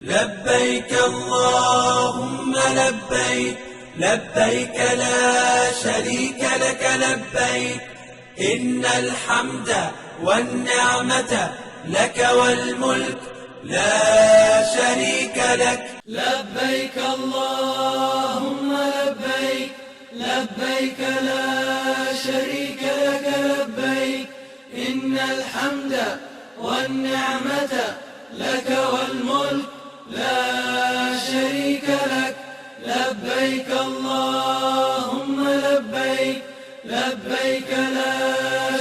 لبيك اللهم لبيك، لبيك لا شريك لك لبيك، إن الحمد والنعمة لك والملك لا شريك لك. لبيك اللهم لبيك، لبيك لا شريك لك لبيك، إن الحمد والنعمة لك والملك لا شريك لك. لبيك اللهم لبيك، لبيك لا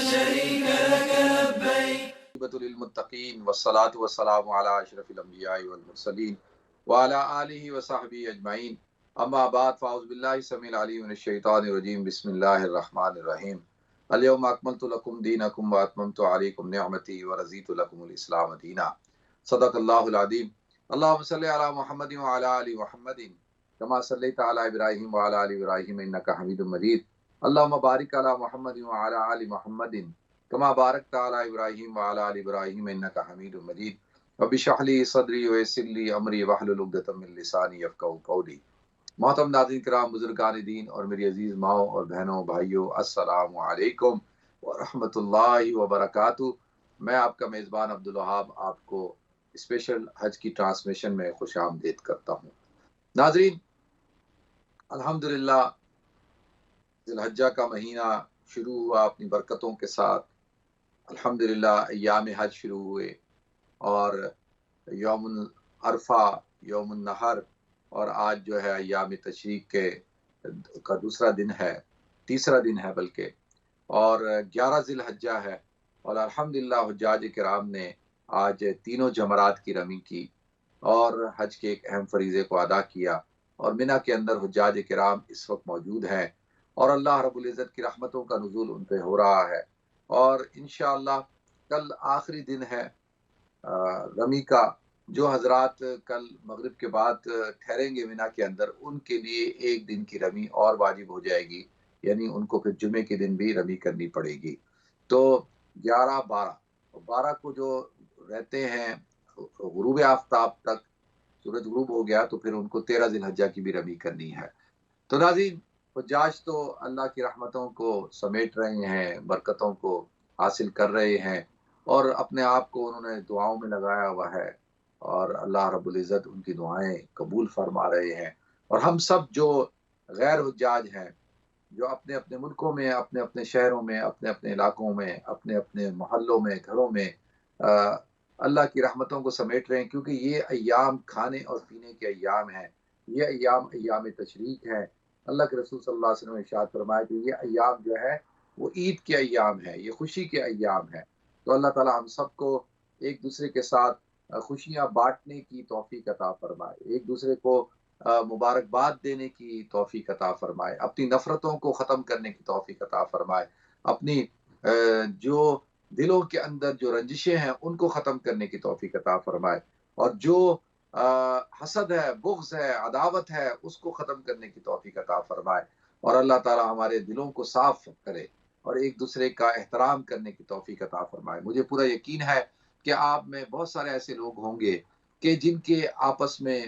شريك لك لبيك. للمتقین والصلاة والسلام علی اشرف الانبیاء والمرسلین وعلی آلہ وصحبہ اجمعین، اما بعد فاعوذ باللہ السمیع العلیم من الشیطان الرجیم، بسم اللہ الرحمن الرحیم۔ الیوم اکملت لکم دینکم واتممت علیکم نعمتی ورضیت لکم الاسلام دینا۔ صدق اللہ العظیم۔ اللہم صلی علی محمد وعلی آل محمد کما صلیت علی ابراہیم وعلی آل ابراہیم انک حمید مجید۔ اللہم بارک علی محمد وعلی آل محمد کما بارکت علی ابراہیم وعلی آل ابراہیم انک حمید مجید۔ رب اشرح لی صدری ویسر لی امری واحلل عقدۃ من لسانی یفقہوا قولی۔ محترم ناظرین کرام، بزرگان دین اور میری عزیز ماؤں اور بہنوں بھائیوں، السلام علیکم ورحمۃ اللہ وبرکاتہ۔ میں آپ کا میزبان عبدالوہاب آپ کو اسپیشل حج کی ٹرانسمیشن میں خوش آمدید کرتا ہوں۔ ناظرین، الحمدللہ ذی الحجہ کا مہینہ شروع ہوا اپنی برکتوں کے ساتھ۔ الحمدللہ ایام حج شروع ہوئے اور یوم عرفہ، یوم النحر، اور آج جو ہے ایام تشریق کا دوسرا دن ہے، تیسرا دن ہے بلکہ، اور 11 ذی الحجہ ہے، اور الحمدللہ حجاج کرام نے آج تینوں جمرات کی رمی کی اور حج کے ایک اہم فریضے کو ادا کیا، اور منی کے اندر حجاج کرام اس وقت موجود ہیں، اور اللہ رب العزت کی رحمتوں کا نزول ان پہ ہو رہا ہے، اور انشاءاللہ کل آخری دن ہے رمی کا۔ جو حضرات کل مغرب کے بعد ٹھہریں گے منی کے اندر، ان کے لیے ایک دن کی رمی اور واجب ہو جائے گی، یعنی ان کو پھر جمعے کے دن بھی رمی کرنی پڑے گی۔ تو 11، 12 کو جو رہتے ہیں غروب آفتاب تک، سورج غروب ہو گیا تو پھر ان کو 13 ذی الحجہ کی بھی رمی کرنی ہے۔ تو ناظرین، حجاج تو اللہ کی رحمتوں کو سمیٹ رہے ہیں، برکتوں کو حاصل کر رہے ہیں، اور اپنے آپ کو انہوں نے دعاؤں میں لگایا ہوا ہے، اور اللہ رب العزت ان کی دعائیں قبول فرما رہے ہیں۔ اور ہم سب جو غیر حجاج ہیں، جو اپنے اپنے ملکوں میں، اپنے اپنے شہروں میں، اپنے اپنے علاقوں میں، اپنے اپنے محلوں میں، گھروں میں اللہ کی رحمتوں کو سمیٹ رہے ہیں، کیونکہ یہ ایام کھانے اور پینے کے ایام ہیں، یہ ایام ایام تشریق ہیں۔ اللہ کے رسول صلی اللہ علیہ وسلم نے ارشاد فرمایا کہ یہ ایام جو ہے وہ عید کے ایام ہیں، یہ خوشی کے ایام ہیں۔ تو اللہ تعالی ہم سب کو ایک دوسرے کے ساتھ خوشیاں بانٹنے کی توفیق عطا فرمائے، ایک دوسرے کو مبارکباد دینے کی توفیق عطا فرمائے، اپنی نفرتوں کو ختم کرنے کی توفیق عطا فرمائے، اپنی جو دلوں کے اندر جو رنجشیں ہیں ان کو ختم کرنے کی توفیق عطا فرمائے، اور جو حسد ہے، بغض ہے، عداوت ہے، اس کو ختم کرنے کی توفیق عطا فرمائے، اور اللہ تعالی ہمارے دلوں کو صاف کرے اور ایک دوسرے کا احترام کرنے کی توفیق عطا فرمائے۔ مجھے پورا یقین ہے کہ آپ میں بہت سارے ایسے لوگ ہوں گے کہ جن کے آپس میں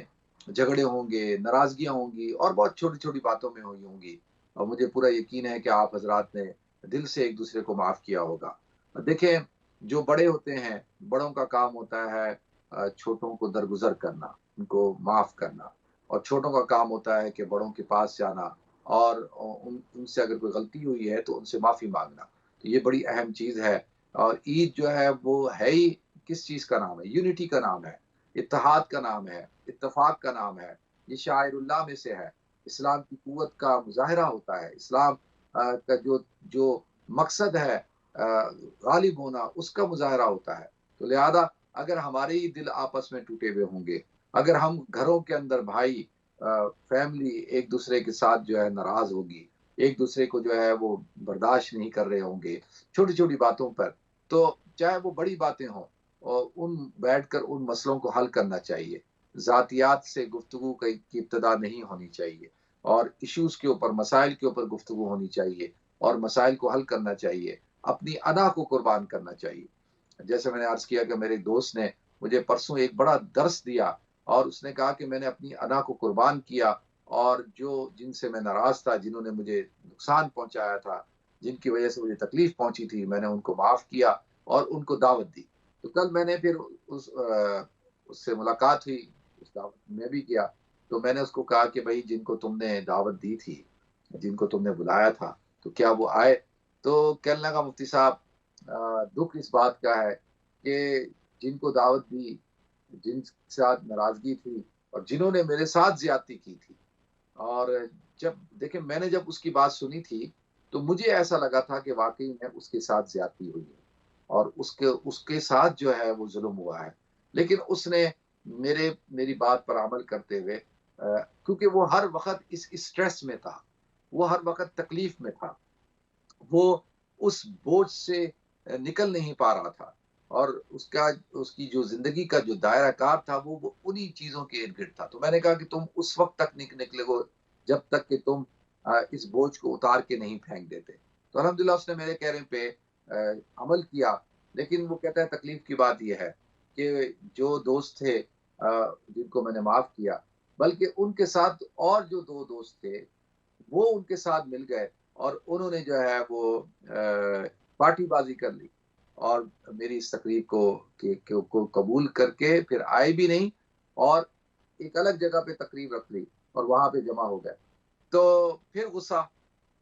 جھگڑے ہوں گے، ناراضگیاں ہوں گی، اور بہت چھوٹی چھوٹی باتوں میں ہوئی ہوں گی، اور مجھے پورا یقین ہے کہ آپ حضرات نے دل سے ایک دوسرے کو معاف کیا ہوگا۔ دیکھیں، جو بڑے ہوتے ہیں، بڑوں کا کام ہوتا ہے چھوٹوں کو درگزر کرنا، ان کو معاف کرنا، اور چھوٹوں کا کام ہوتا ہے کہ بڑوں کے پاس جانا اور ان سے اگر کوئی غلطی ہوئی ہے تو ان سے معافی مانگنا۔ تو یہ بڑی اہم چیز ہے، اور عید جو ہے وہ ہے ہی کس چیز کا نام ہے؟ یونٹی کا نام ہے، اتحاد کا نام ہے، اتفاق کا نام ہے، یہ شاعر اللہ میں سے ہے، اسلام کی قوت کا مظاہرہ ہوتا ہے، اسلام کا جو مقصد ہے غالب ہونا، اس کا مظاہرہ ہوتا ہے۔ تو لہذا اگر ہمارے ہی دل آپس میں ٹوٹے ہوئے ہوں گے، اگر ہم گھروں کے اندر بھائی فیملی ایک دوسرے کے ساتھ جو ہے ناراض ہوگی، ایک دوسرے کو جو ہے وہ برداشت نہیں کر رہے ہوں گے چھوٹی چھوٹی باتوں پر، تو چاہے وہ بڑی باتیں ہوں، اور ان بیٹھ کر ان مسئلوں کو حل کرنا چاہیے۔ ذاتیات سے گفتگو کی ابتدا نہیں ہونی چاہیے، اور ایشوز کے اوپر، مسائل کے اوپر گفتگو ہونی چاہیے، اور مسائل کو حل کرنا چاہیے، اپنی انا کو قربان کرنا چاہیے۔ جیسے میں نے عرض کیا کہ میرے دوست نے مجھے پرسوں ایک بڑا درس دیا اور اس نے کہا کہ میں نے اپنی انا کو قربان کیا، اور جن سے میں ناراض تھا، جنہوں نے مجھے نقصان پہنچایا تھا، جن کی وجہ سے مجھے تکلیف پہنچی تھی، میں نے ان کو معاف کیا اور ان کو دعوت دی۔ تو کل میں نے پھر اس سے ملاقات ہوئی، اس دعوت میں بھی کیا، تو میں نے اس کو کہا کہ بھائی جن کو تم نے دعوت دی تھی، جن کو تم نے بلایا تھا، تو کیا وہ آئے؟ تو کہنے لگا مفتی صاحب دکھ اس بات کا ہے کہ جن کو دعوت دی، جن کے ساتھ ناراضگی تھی، اور جنہوں نے میرے ساتھ زیادتی کی تھی، اور جب دیکھیں میں نے جب اس کی بات سنی تھی تو مجھے ایسا لگا تھا کہ واقعی میں اس کے ساتھ زیادتی ہوئی ہے، اور اس کے ساتھ جو ہے وہ ظلم ہوا ہے، لیکن اس نے میری بات پر عمل کرتے ہوئے کیونکہ وہ ہر وقت اس اسٹریس میں تھا، وہ ہر وقت تکلیف میں تھا، وہ اس بوجھ سے نکل نہیں پا رہا تھا، اور اس کی جو زندگی کا جو دائرہ کار تھا وہ انہی چیزوں کے ارد گرد تھا۔ تو میں نے کہا کہ تم اس وقت تک نکلے گو جب تک کہ تم اس بوجھ کو اتار کے نہیں پھینک دیتے۔ تو الحمدللہ اس نے میرے کہنے پہ عمل کیا، لیکن وہ کہتا ہے تکلیف کی بات یہ ہے کہ جو دوست تھے جن کو میں نے معاف کیا، بلکہ ان کے ساتھ اور جو دو دوست تھے وہ ان کے ساتھ مل گئے، اور انہوں نے جو ہے وہ پارٹی بازی کر لی، اور میری اس تقریب کو قبول کر کے پھر آئے بھی نہیں، اور ایک الگ جگہ پہ تقریب رکھ لی اور وہاں پہ جمع ہو گئے۔ تو پھر غصہ،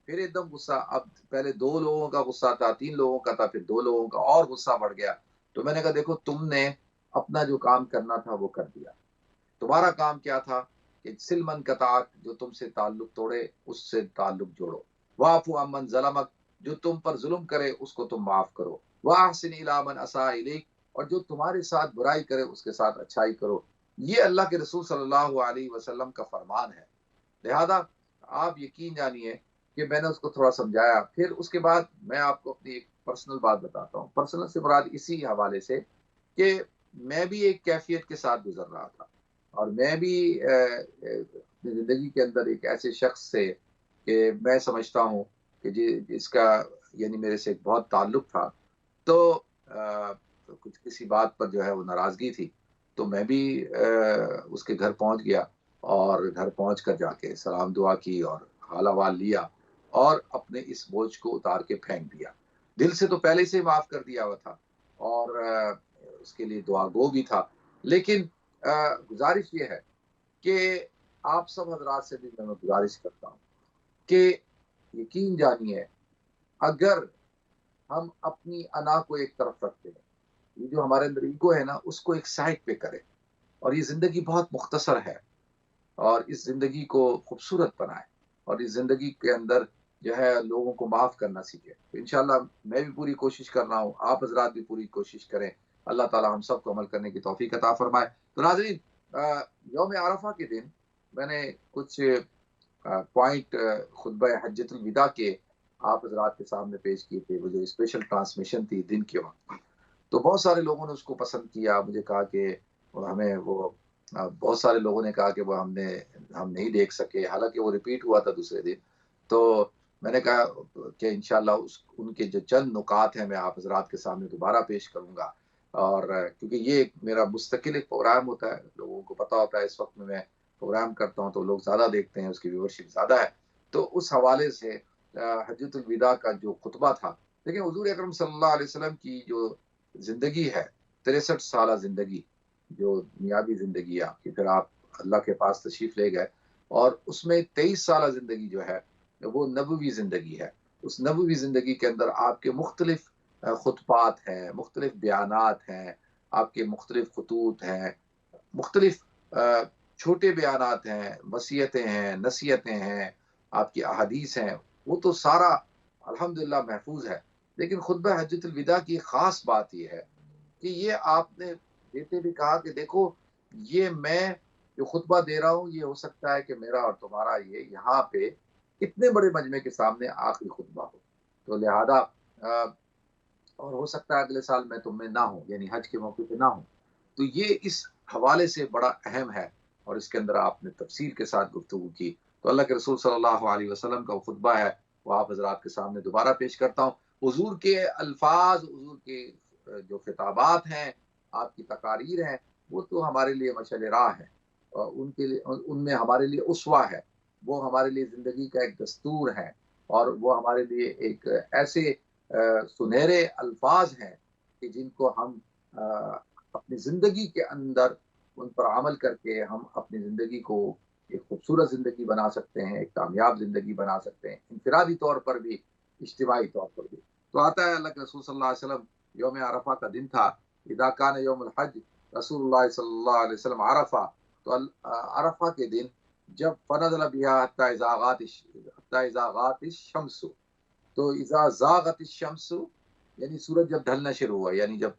پھر ایک دم غصہ، اب پہلے 2 لوگوں کا غصہ تھا، 3 لوگوں کا تھا، پھر 2 لوگوں کا اور غصہ بڑھ گیا۔ تو میں نے کہا دیکھو تم نے اپنا جو کام کرنا تھا وہ کر دیا، تمہارا کام کیا تھا کہ سل من قطع، جو تم سے تعلق توڑے اس سے تعلق جوڑو، واعفو عمن ظلمک، جو تم پر ظلم کرے اس کو تم معاف کرو، واحسن الی من اساء الیک، اور جو تمہارے ساتھ برائی کرے اس کے ساتھ اچھائی کرو۔ یہ اللہ کے رسول صلی اللہ علیہ وسلم کا فرمان ہے، لہذا آپ یقین جانیے کہ میں نے اس کو تھوڑا سمجھایا۔ پھر اس کے بعد میں آپ کو اپنی ایک پرسنل بات بتاتا ہوں، پرسنل سے مراد اسی حوالے سے کہ میں بھی ایک کیفیت کے ساتھ گزر رہا تھا، اور میں بھی اپنی زندگی کے اندر ایک ایسے شخص سے کہ میں سمجھتا ہوں کہ جس کا یعنی میرے سے ایک بہت تعلق تھا، تو کچھ کسی بات پر جو ہے وہ ناراضگی تھی، تو میں بھی اس کے گھر پہنچ گیا، اور گھر پہنچ کر جا کے سلام دعا کی اور حال احوال لیا، اور اپنے اس بوجھ کو اتار کے پھینک دیا۔ دل سے تو پہلے سے معاف کر دیا ہوا تھا، اور اس کے لیے دعا گو بھی تھا، لیکن گزارش یہ ہے کہ آپ سب حضرات سے بھی میں گزارش کرتا ہوں کہ یقین جانیے اگر ہم اپنی انا کو ایک طرف رکھتے ہیں، یہ جو ہمارے اندر ایگو ہے نا اس کو ایک سائڈ پہ کریں، اور یہ زندگی بہت مختصر ہے، اور اس زندگی کو خوبصورت بنائیں، اور اس زندگی کے اندر جو ہے لوگوں کو معاف کرنا سیکھیں۔ تو انشاءاللہ میں بھی پوری کوشش کر رہا ہوں، آپ حضرات بھی پوری کوشش کریں، اللہ تعالی ہم سب کو عمل کرنے کی توفیق عطا فرمائے۔ تو ناظرین یوم عرفہ کے دن میں نے کچھ پوائنٹ خطبہ حجۃ الوداع کے آپ حضرات کے سامنے پیش کیے تھے، وہ جو اسپیشل ٹرانسمیشن تھی دن کے وقت، تو بہت سارے لوگوں نے اس کو پسند کیا، مجھے کہا کہ ہمیں وہ بہت سارے لوگوں نے کہا کہ وہ ہم نہیں دیکھ سکے، حالانکہ وہ ریپیٹ ہوا تھا دوسرے دن۔ تو میں نے کہا کہ انشاءاللہ ان کے جو چند نکات ہیں میں آپ حضرات کے سامنے دوبارہ پیش کروں گا، اور کیونکہ یہ میرا مستقل ایک پروگرام ہوتا ہے، لوگوں کو پتا ہوتا ہے اس وقت میں پروگرام کرتا ہوں تو لوگ زیادہ دیکھتے ہیں، اس کی ویورشپ زیادہ ہے، تو اس حوالے سے حجۃ الوداع کا جو خطبہ تھا، لیکن حضور اکرم صلی اللہ علیہ وسلم کی جو زندگی ہے، 63 سالہ زندگی، جو دنیاوی زندگی ہے آپ کی، پھر آپ اللہ کے پاس تشریف لے گئے، اور اس میں 23 سالہ زندگی جو ہے وہ نبوی زندگی ہے۔ اس نبوی زندگی کے اندر آپ کے مختلف خطبات ہیں، مختلف بیانات ہیں، آپ کے مختلف خطوط ہیں، مختلف چھوٹے بیانات ہیں، وصیتیں ہیں، نصیحتیں ہیں، آپ کی احادیث ہیں، وہ تو سارا الحمدللہ محفوظ ہے، لیکن خطبہ حجۃ الوداع کی خاص بات یہ ہے کہ یہ آپ نے دیتے بھی کہا کہ دیکھو یہ میں جو خطبہ دے رہا ہوں یہ ہو سکتا ہے کہ میرا اور تمہارا یہ یہاں پہ اتنے بڑے مجمع کے سامنے آخری خطبہ ہو، تو لہذا اور ہو سکتا ہے اگلے سال میں تم میں نہ ہوں، یعنی حج کے موقع پہ نہ ہوں، تو یہ اس حوالے سے بڑا اہم ہے، اور اس کے اندر آپ نے تفصیل کے ساتھ گفتگو کی۔ تو اللہ کے رسول صلی اللہ علیہ وسلم کا وہ خطبہ ہے، وہ آپ حضرات کے سامنے دوبارہ پیش کرتا ہوں۔ حضور کے الفاظ، حضور کے جو خطابات ہیں، آپ کی تقاریر ہیں، وہ تو ہمارے لیے مشعل راہ ہے، اور ان کے لیے ان میں ہمارے لیے اسوہ ہے، وہ ہمارے لیے زندگی کا ایک دستور ہے، اور وہ ہمارے لیے ایک ایسے سنہرے الفاظ ہیں کہ جن کو ہم اپنی زندگی کے اندر ان پر عمل کر کے ہم اپنی زندگی کو ایک خوبصورت زندگی بنا سکتے ہیں، ایک کامیاب زندگی بنا سکتے ہیں، انفرادی طور پر بھی، اجتماعی طور پر بھی۔ تو آتا ہے اللہ کے رسول صلی اللہ علیہ وسلم، یوم عرفہ کا دن تھا، اذا کان یوم الحج رسول اللہ صلی اللہ علیہ وسلم عرفہ، تو عرفہ کے دن جب فنزل بها حتی اذا غات الشمس، تو اذا زاغت الشمس یعنی سورج جب ڈھلنا شروع ہوا، یعنی جب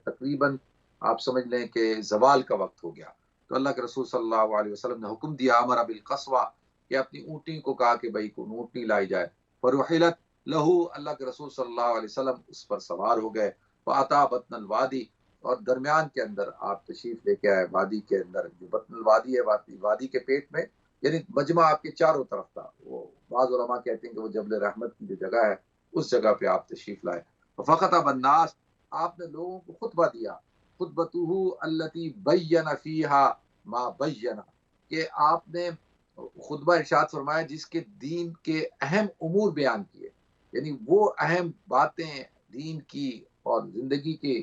تقریباً آپ سمجھ لیں کہ زوال کا وقت ہو گیا، تو اللہ کے رسول صلی اللہ علیہ وسلم نے حکم دیا، امر بالقصوہ، کہ اپنی اونٹنی کو کہا کہ بھائی کو اونٹنی لائی جائے، فرحلت لہو، اللہ کے رسول صلی اللہ علیہ وسلم اس پر سوار ہو گئے، فاتا بطن الوادی، اور درمیان کے اندر آپ تشریف لے کے آئے، وادی کے اندر، جو بطن الوادی ہے، وادی کے پیٹ میں، یعنی مجمع آپ کے چاروں طرف تھا، وہ بعض علماء کہتے ہیں کہ وہ جبل رحمت کی جو جگہ ہے اس جگہ پہ آپ تشریف لائے، فخطب الناس، آپ نے لوگوں کو خطبہ دیا، خطبتہ التی بین فیہا ما بین، کہ آپ نے خطبہ ارشاد فرمایا جس کے دین کے اہم امور بیان کیے، یعنی وہ اہم باتیں دین کی اور زندگی کے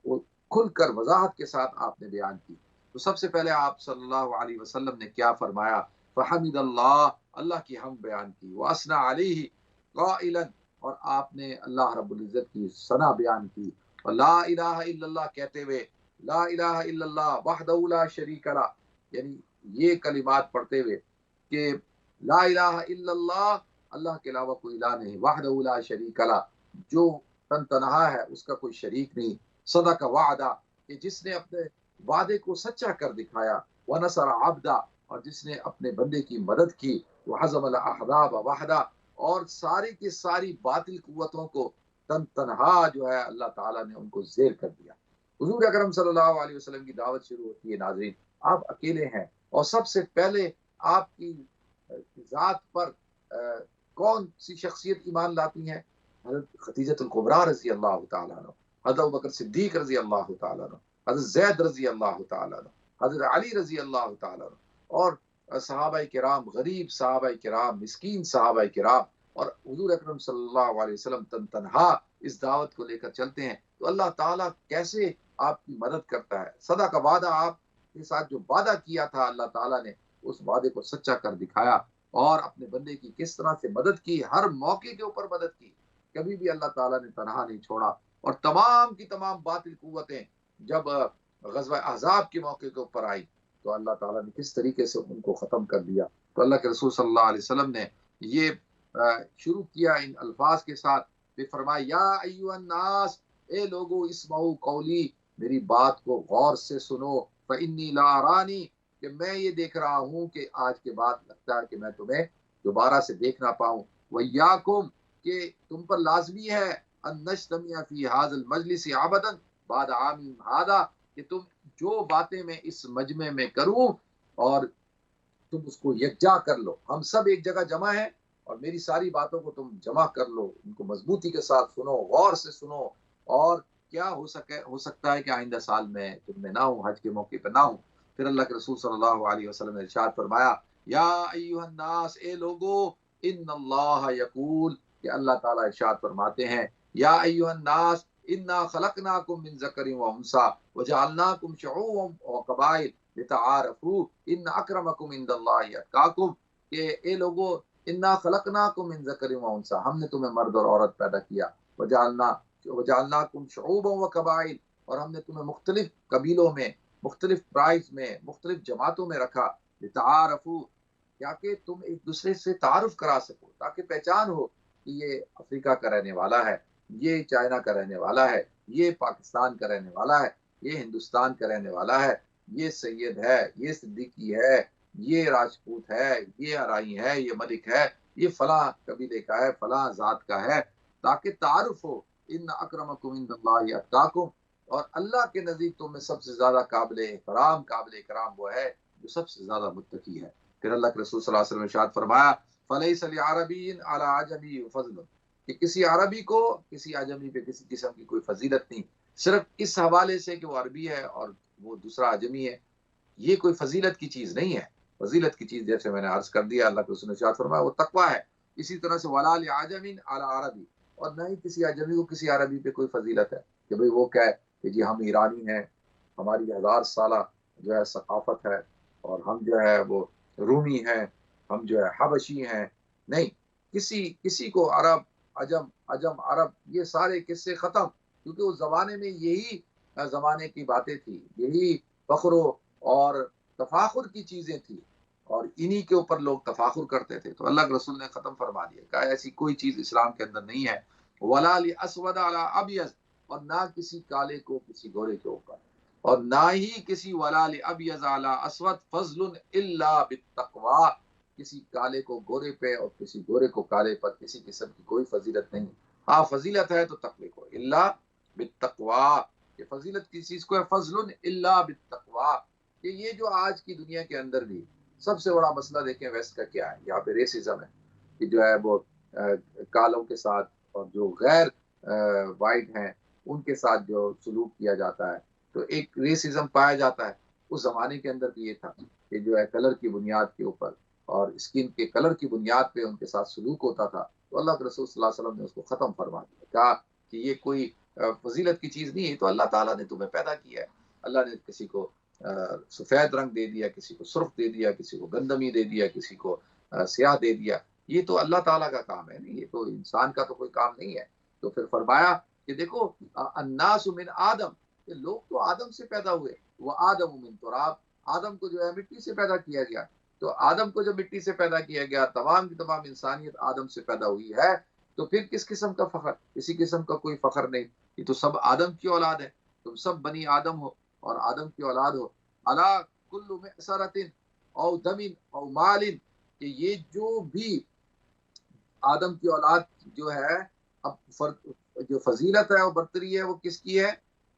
وہ کھل کر وضاحت کے ساتھ آپ نے بیان کی۔ تو سب سے پہلے آپ صلی اللہ علیہ وسلم نے کیا فرمایا؟ فحمد اللہ، اللہ کی حمد بیان کی، واسنا علیہ قائلا، اور آپ نے اللہ رب العزت کی ثنا بیان کی، اور لا الہ الا اللہ کہتے ہوئے، لا الہ الا اللہ وحدہ لا شریک لہ، یعنی یہ کلمات پڑھتے ہوئے کہ لا الہ الا اللہ، اللہ کے علاوہ کوئی الہ نہیں، وحدہ لا شریک لہ، جو تن تنہا ہے، اس کا کوئی شریک نہیں، صدق وعدہ، کہ جس نے اپنے وعدے کو سچا کر دکھایا، ونصر عبدہ، اور جس نے اپنے بندے کی مدد کی، وحزم الاحزاب وحدہ، اور ساری کی ساری باطل قوتوں کو تن تنہا جو ہے اللہ تعالیٰ نے ان کو زیر کر دیا۔ حضور اکرم صلی اللہ علیہ وسلم کی دعوت شروع ہوتی ہے، ناظرین آپ اکیلے ہیں، اور سب سے پہلے آپ کی ذات پر کون سی شخصیت ایمان لاتی ہیں؟ حضرت خدیجۃ الکبریٰ رضی اللہ تعالیٰ عنہ، حضرت ابوبکر صدیق رضی اللہ تعالیٰ عنہ، حضرت زید رضی اللہ تعالیٰ عنہ، حضرت علی رضی اللہ تعالیٰ عنہ، اور صحابہ کرام، غریب صحابہ کرام، مسکین صحابہ کرام، اور حضور اکرم صلی اللہ علیہ وسلم تن تنہا اس دعوت کو لے کر چلتے ہیں، تو اللہ تعالیٰ کیسے آپ کی مدد کرتا ہے۔ صدا کا وعدہ، آپ کے ساتھ جو وعدہ کیا تھا اللہ تعالیٰ نے اس وعدے کو سچا کر دکھایا، اور اپنے بندے کی کس طرح سے مدد کی، ہر موقع کے اوپر مدد کی، کبھی بھی اللہ تعالیٰ نے تنہا نہیں چھوڑا، اور تمام کی تمام باطل قوتیں جب غزوہ احزاب کے موقع کے اوپر آئی تو اللہ تعالیٰ نے کس طریقے سے ان کو ختم کر دیا۔ تو اللہ کے رسول صلی اللہ علیہ وسلم نے یہ شروع کیا ان الفاظ کے ساتھ، پھر فرمایا یا ایھا الناس، اے لوگو اسمعوا قولی، میری بات کو غور سے سنو، فانی لا ارانی، کہ میں یہ دیکھ رہا ہوں کہ آج کے بعد لگتا ہے کہ میں تمہیں دوبارہ سے دیکھ نہ پاؤں، ویاکم، کہ تم پر لازمی ہے، ان نجتمع فی ھذا المجلس ابدا بعد عام ھذا، کہ تم جو باتیں میں اس مجمع میں کروں اور تم اس کو یکجا کر لو، ہم سب ایک جگہ جمع ہیں، اور میری ساری باتوں کو تم جمع کر لو، ان کو مضبوطی کے ساتھ سنو، غور سے سنو، اور کیا ہو سکتا ہے کہ آئندہ سال میں تم میں نہ ہوں، حج کے موقع پہ نہ ہوں۔ پھر اللہ کے رسول صلی اللہ علیہ وسلم نے ارشاد فرمایا یا ایھا الناس، اے لوگو، ان اللہ یقول، کہ اللہ تعالیٰ ارشاد فرماتے ہیں یا ایھا الناس انا خلقناکم من ذکر و انثی وجعلناکم شعوبا وقبائل لتعارفوا ان اکرمکم عند اللہ اتقاکم، کہ اے لوگو، انا خلقناکم من ذکر و انثی، ہم نے تمہیں مرد اور عورت پیدا کیا، وجعلناکم شعوبا وقبائل، اور ہم نے تمہیں مختلف قبیلوں میں، مختلف ٹرائبز میں، مختلف جماعتوں میں رکھا، لتعارفوا، تاکہ تم ایک دوسرے سے تعارف کرا سکو، تاکہ پہچان ہو کہ یہ افریقہ کا رہنے والا ہے، یہ چائنا کا رہنے والا ہے، یہ پاکستان کا رہنے والا ہے، یہ ہندوستان کا رہنے والا ہے، یہ سید ہے، یہ صدیقی ہے، یہ راجپوت ہے، یہ ارائی ہے، یہ ملک ہے، یہ فلاں قبیلے کا ہے، فلاں ذات کا ہے، تاکہ تعارف ہو، ان اکرمکم عند اللہ اتقاکم، اور اللہ کے نزدیک تم میں سب سے زیادہ قابل اکرام وہ ہے جو سب سے زیادہ متقی ہے۔ پھر اللہ کے رسول صلی اللہ علیہ وسلم نے ارشاد فرمایا فلیس لعربی علی عجمی فضل، کہ کسی عربی کو کسی عجمی پہ کسی قسم کی کوئی فضیلت نہیں، صرف اس حوالے سے کہ وہ عربی ہے اور وہ دوسرا عجمی ہے، یہ کوئی فضیلت کی چیز نہیں ہے. فضیلت کی چیز جیسے میں نے عرض کر دیا اللہ کے رسول نے ارشاد فرمایا وہ تقویٰ ہے. اسی طرح سے ولا لعجم علی عربی، اور نہ ہی کسی عجمی کو کسی عربی پہ کوئی فضیلت ہے کہ بھئی وہ کہے کہ جی ہم ایرانی ہیں، ہماری 1000 سالہ جو ہے ثقافت ہے، اور ہم جو ہے وہ رومی ہیں، ہم جو ہے حبشی ہیں. نہیں، کسی کو عرب عجم عرب یہ سارے قصے ختم، کیونکہ اس زمانے میں یہی زمانے کی باتیں تھی، یہی فخر اور تفاخر کی چیزیں تھیں، اور انہی کے اوپر لوگ تفاخر کرتے تھے. تو اللہ کے رسول نے ختم فرما دیا، کہا ایسی کوئی چیز اسلام کے اندر نہیں ہے. ولا لاسود علی ابیض، اور نہ کسی کالے کو کسی گورے کے اوپر، اور نہ ہی کسی ولا لابیض علی اسود فضل الا بالتقوی، کسی کالے کو گورے پہ اور کسی گورے کو کالے پر کسی قسم کی کوئی فضیلت نہیں. ہاں فضیلت ہے تو تقوی کو، الا بالتقوی، کہ فضیلت کس چیز کو ہے؟ فضل الا بالتقوی. کہ یہ جو آج کی دنیا کے اندر بھی سب سے بڑا مسئلہ دیکھیں ویسٹ کا کیا ہے، یہاں پہ ریسزم ہے کہ جو ہے وہ کالوں کے ساتھ اور جو غیر وائٹ ہیں ان کے ساتھ جو سلوک کیا جاتا ہے، تو ایک ریسزم پایا جاتا ہے. اس زمانے کے اندر بھی یہ تھا کہ جو ہے کلر کی بنیاد کے اوپر اور اسکن کے کلر کی بنیاد پہ ان کے ساتھ سلوک ہوتا تھا. تو اللہ کے رسول صلی اللہ علیہ وسلم نے اس کو ختم فرما دیا، کہا کہ یہ کوئی فضیلت کی چیز نہیں ہے. تو اللہ تعالیٰ نے تمہیں پیدا کیا ہے، اللہ نے کسی کو سفید رنگ دے دیا، کسی کو سرخ دے دیا، کسی کو گندمی دے دیا، کسی کو سیاہ دے دیا. یہ تو اللہ تعالیٰ کا کام ہے، یہ تو انسان کا تو کوئی کام نہیں ہے. تو پھر فرمایا کہ دیکھو الناس من آدم، کہ لوگ تو آدم سے پیدا ہوئے، وہ آدم من تراب، آدم کو جو ہے مٹی سے پیدا کیا گیا. تو آدم کو جب مٹی سے پیدا کیا گیا، تمام کی تمام انسانیت آدم سے پیدا ہوئی ہے، تو پھر کس قسم کا فخر؟ کسی قسم کا کوئی فخر نہیں. یہ تو سب آدم کی اولاد ہے، تم سب بنی آدم ہو اور آدم کی اولاد ہو. الا کل معصرت او دم او مال، کہ یہ جو بھی آدم کی اولاد جو ہے، اب جو فضیلت ہے اور برتری ہے وہ کس کی ہے؟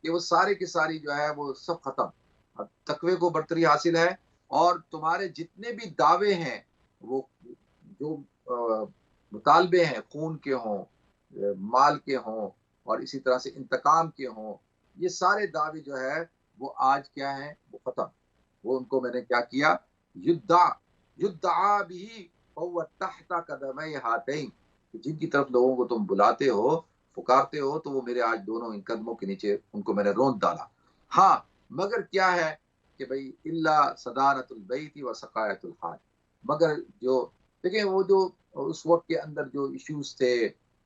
کہ وہ سارے کی ساری جو ہے وہ سب ختم. تقوی کو برتری حاصل ہے، اور تمہارے جتنے بھی دعوے ہیں وہ جو مطالبے ہیں، خون کے ہوں، مال کے ہوں، اور اسی طرح سے انتقام کے ہوں، یہ سارے دعوے جو ہے وہ آج کیا ہیں؟ وہ ختم. وہ ان کو میں نے کیا کیا؟ یدعا بھی فهو تحت قدمی ہاتین، جن کی طرف لوگوں کو تم بلاتے ہو، پکارتے ہو، تو وہ میرے آج دونوں ان قدموں کے نیچے ان کو میں نے روند ڈالا. ہاں مگر کیا ہے کہ بھئی الا صدانۃ البیت و سقایۃ الحاج، مگر جو دیکھیں وہ جو اس وقت کے اندر جو ایشوز تھے،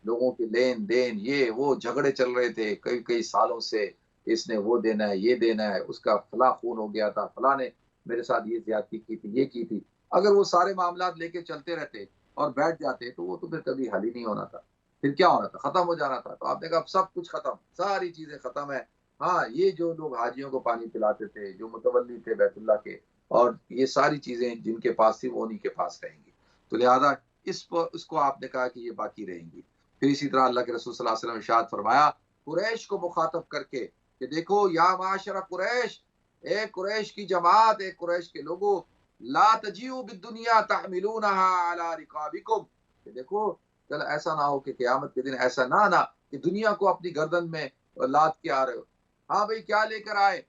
لوگوں کے لین دین، یہ وہ جھگڑے چل رہے تھے کئی سالوں سے، اس نے وہ دینا ہے، یہ دینا ہے، اس کا فلاں خون ہو گیا تھا، فلاں نے میرے ساتھ یہ زیادتی کی تھی، یہ کی تھی. اگر وہ سارے معاملات لے کے چلتے رہتے اور بیٹھ جاتے تو وہ تو پھر کبھی حل ہی نہیں ہونا تھا. پھر کیا ہونا تھا؟ ختم ہو جانا تھا. تو آپ نے کہا اب سب کچھ ختم، ساری چیزیں ختم ہے. ہاں یہ جو لوگ حاجیوں کو پانی پلاتے تھے، جو متولی تھے بیت اللہ کے، اور یہ ساری چیزیں جن کے پاس تھی وہ انہیں کے پاس رہیں گی. تو لہذا اس کو آپ نے کہا کہ یہ باقی رہیں گی. پھر اسی طرح اللہ کے رسول صلی اللہ علیہ وسلم ارشاد فرمایا قریش کو مخاطب کر کے کہ دیکھو یا معاشر قریش، اے قریش کی جماعت، اے قریش کے لوگوں، لا تجیو بالدنیا تحملونها علی رقابکم، کہ دیکھو چل ایسا نہ ہو کہ قیامت کے دن ایسا نہ آنا کہ دنیا کو اپنی گردن میں لاد کے آ رہے ہو. ہاں بھائی کیا لے کر آئے؟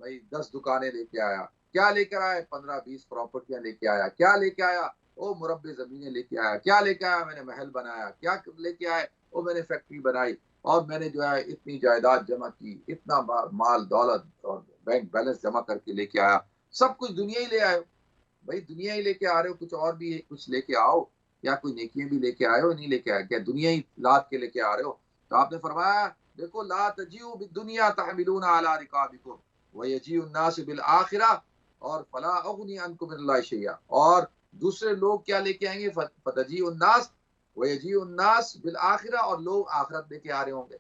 بھائی 10 دکانیں لے کے آیا. کیا لے کر آئے؟ 15-20 پراپرٹیاں لے کے آیا. کیا لے کے آیا؟ او مربع زمینیں لے کے آیا. کیا لے کے آیا؟ میں نے محل بنایا. کیا لے کے آئے؟ او میں نے فیکٹری بنائی، اور میں نے جو ہے اتنی جائیداد جمع کی، اتنا مال دولت اور بینک بیلنس جمع کر کے لے کے آیا. سب کچھ دنیا ہی لے آئے. بھائی دنیا ہی لے کے آ رہے ہو، کچھ اور بھی کچھ لے کے آؤ، یا کوئی نیکیاں بھی لے کے آئے ہو؟ نہیں لے کے آئے، کیا دنیا ہی لاد کے لے کے آ رہے ہو؟ تو آپ نے فرمایا دیکھو لا تجیو بالدنیا تحملون علی رقابکم ویجیء الناس بالآخرہ اور فلا اغنی عنکم من اللہ شیئا، اور دوسرے لوگ کیا لے کے آئیں گے؟ فتجیء الناس ویجیء الناس بالآخرہ، اور لوگ آخرت لے کے آ رہے ہوں گے،